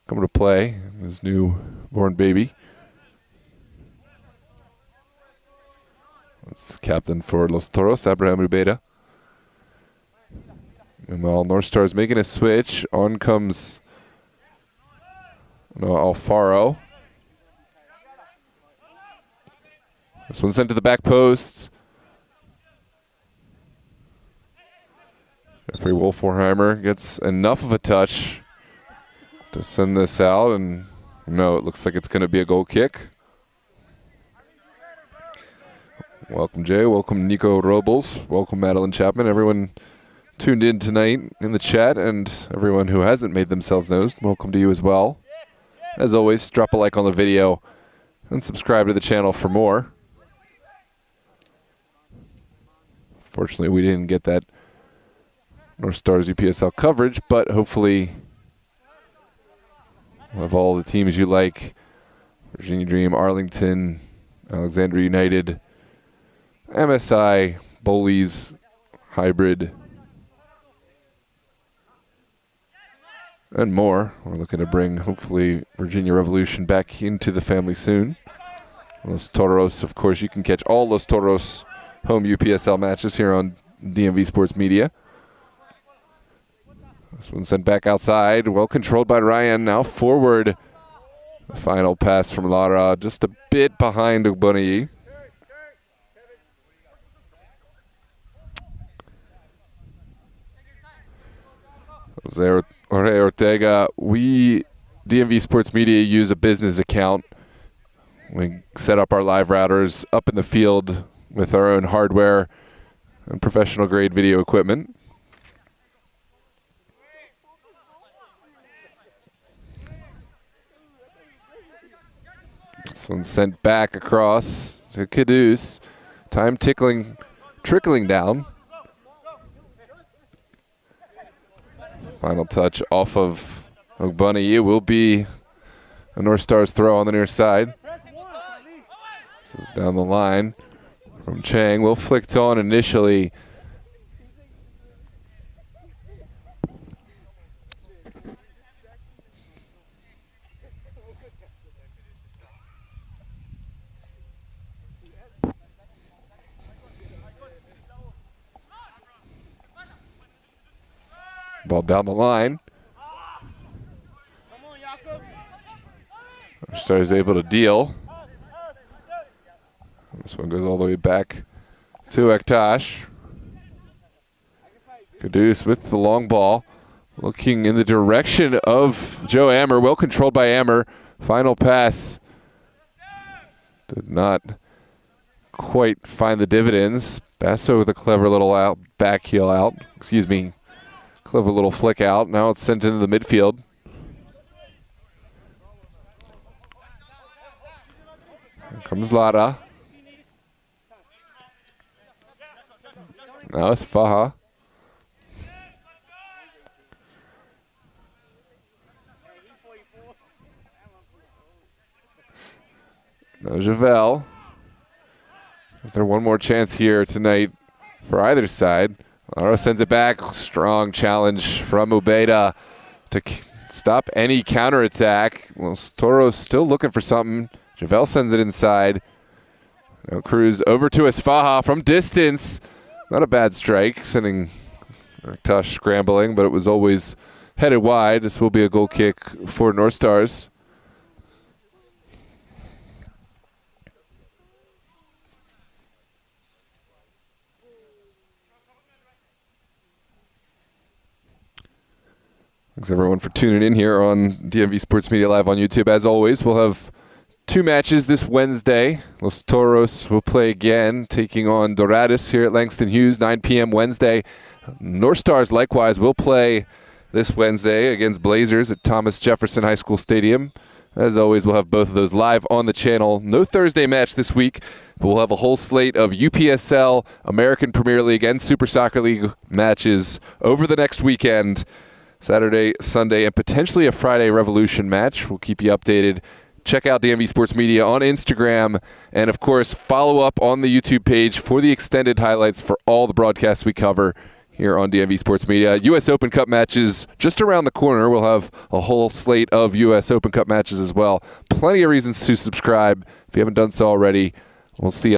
Speaker 11: Coming to play, his newborn baby. That's captain for Los Toros, Abraham Ribeira. And while North Stars making a switch, on comes Alfaro. This one sent to the back post. Jeffrey Wolfheimer gets enough of a touch to send this out, and no, it looks like it's going to be a goal kick. Welcome, Jay. Welcome, Nico Robles. Welcome, Madeline Chapman. Everyone tuned in tonight in the chat, and everyone who hasn't made themselves known, welcome to you as well. As always, drop a like on the video and subscribe to the channel for more. Fortunately, we didn't get that North Stars UPSL coverage, but hopefully we'll have all the teams you like. Virginia Dream, Arlington, Alexandria United, MSI, Bullies, Hybrid, and more. We're looking to bring, hopefully, Virginia Revolution back into the family soon. Los Toros, of course, you can catch all Los Toros home UPSL matches here on DMV Sports Media. This one sent back outside, well controlled by Ryan, now forward. The final pass from Lara, just a bit behind Ugboniyi. Jose Ortega, we, DMV Sports Media, use a business account. We set up our live routers up in the field with our own hardware and professional grade video equipment. This one sent back across to Caduce. Time trickling down. Final touch off of Ogboniyi will be a North Stars throw on the near side. This is down the line from Chang. Will flicked on initially. Ball down the line. Stars able to deal. This one goes all the way back to Ektash. Caduce with the long ball. Looking in the direction of Joe Ammer. Well controlled by Ammer. Final pass. Did not quite find the dividends. Basso with a clever little back heel out. Excuse me. Clever little flick out. Now it's sent into the midfield. Here comes Lara. Now it's Faja. Now Javel. Is there one more chance here tonight for either side? Lara sends it back. Strong challenge from Ubeda to stop any counterattack. Los Toros still looking for something. Javel sends it inside. Now Cruz over to Esfaha from distance. Not a bad strike, sending Tush scrambling, but it was always headed wide. This will be a goal kick for North Stars. Thanks everyone for tuning in here on DMV Sports Media Live on YouTube. As always, we'll have 2 matches this Wednesday. Los Toros will play again, taking on Dorados here at Langston Hughes, 9 p.m. Wednesday. North Stars likewise will play this Wednesday against Blazers at Thomas Jefferson High School Stadium. As always, we'll have both of those live on the channel. No Thursday match this week, but we'll have a whole slate of UPSL, American Premier League, and Super Soccer League matches over the next weekend. Saturday, Sunday, and potentially a Friday Revolution match. We'll keep you updated. Check out DMV Sports Media on Instagram. And, of course, follow up on the YouTube page for the extended highlights for all the broadcasts we cover here on DMV Sports Media. U.S. Open Cup matches just around the corner. We'll have a whole slate of U.S. Open Cup matches as well. Plenty of reasons to subscribe if you haven't done so already. We'll see you.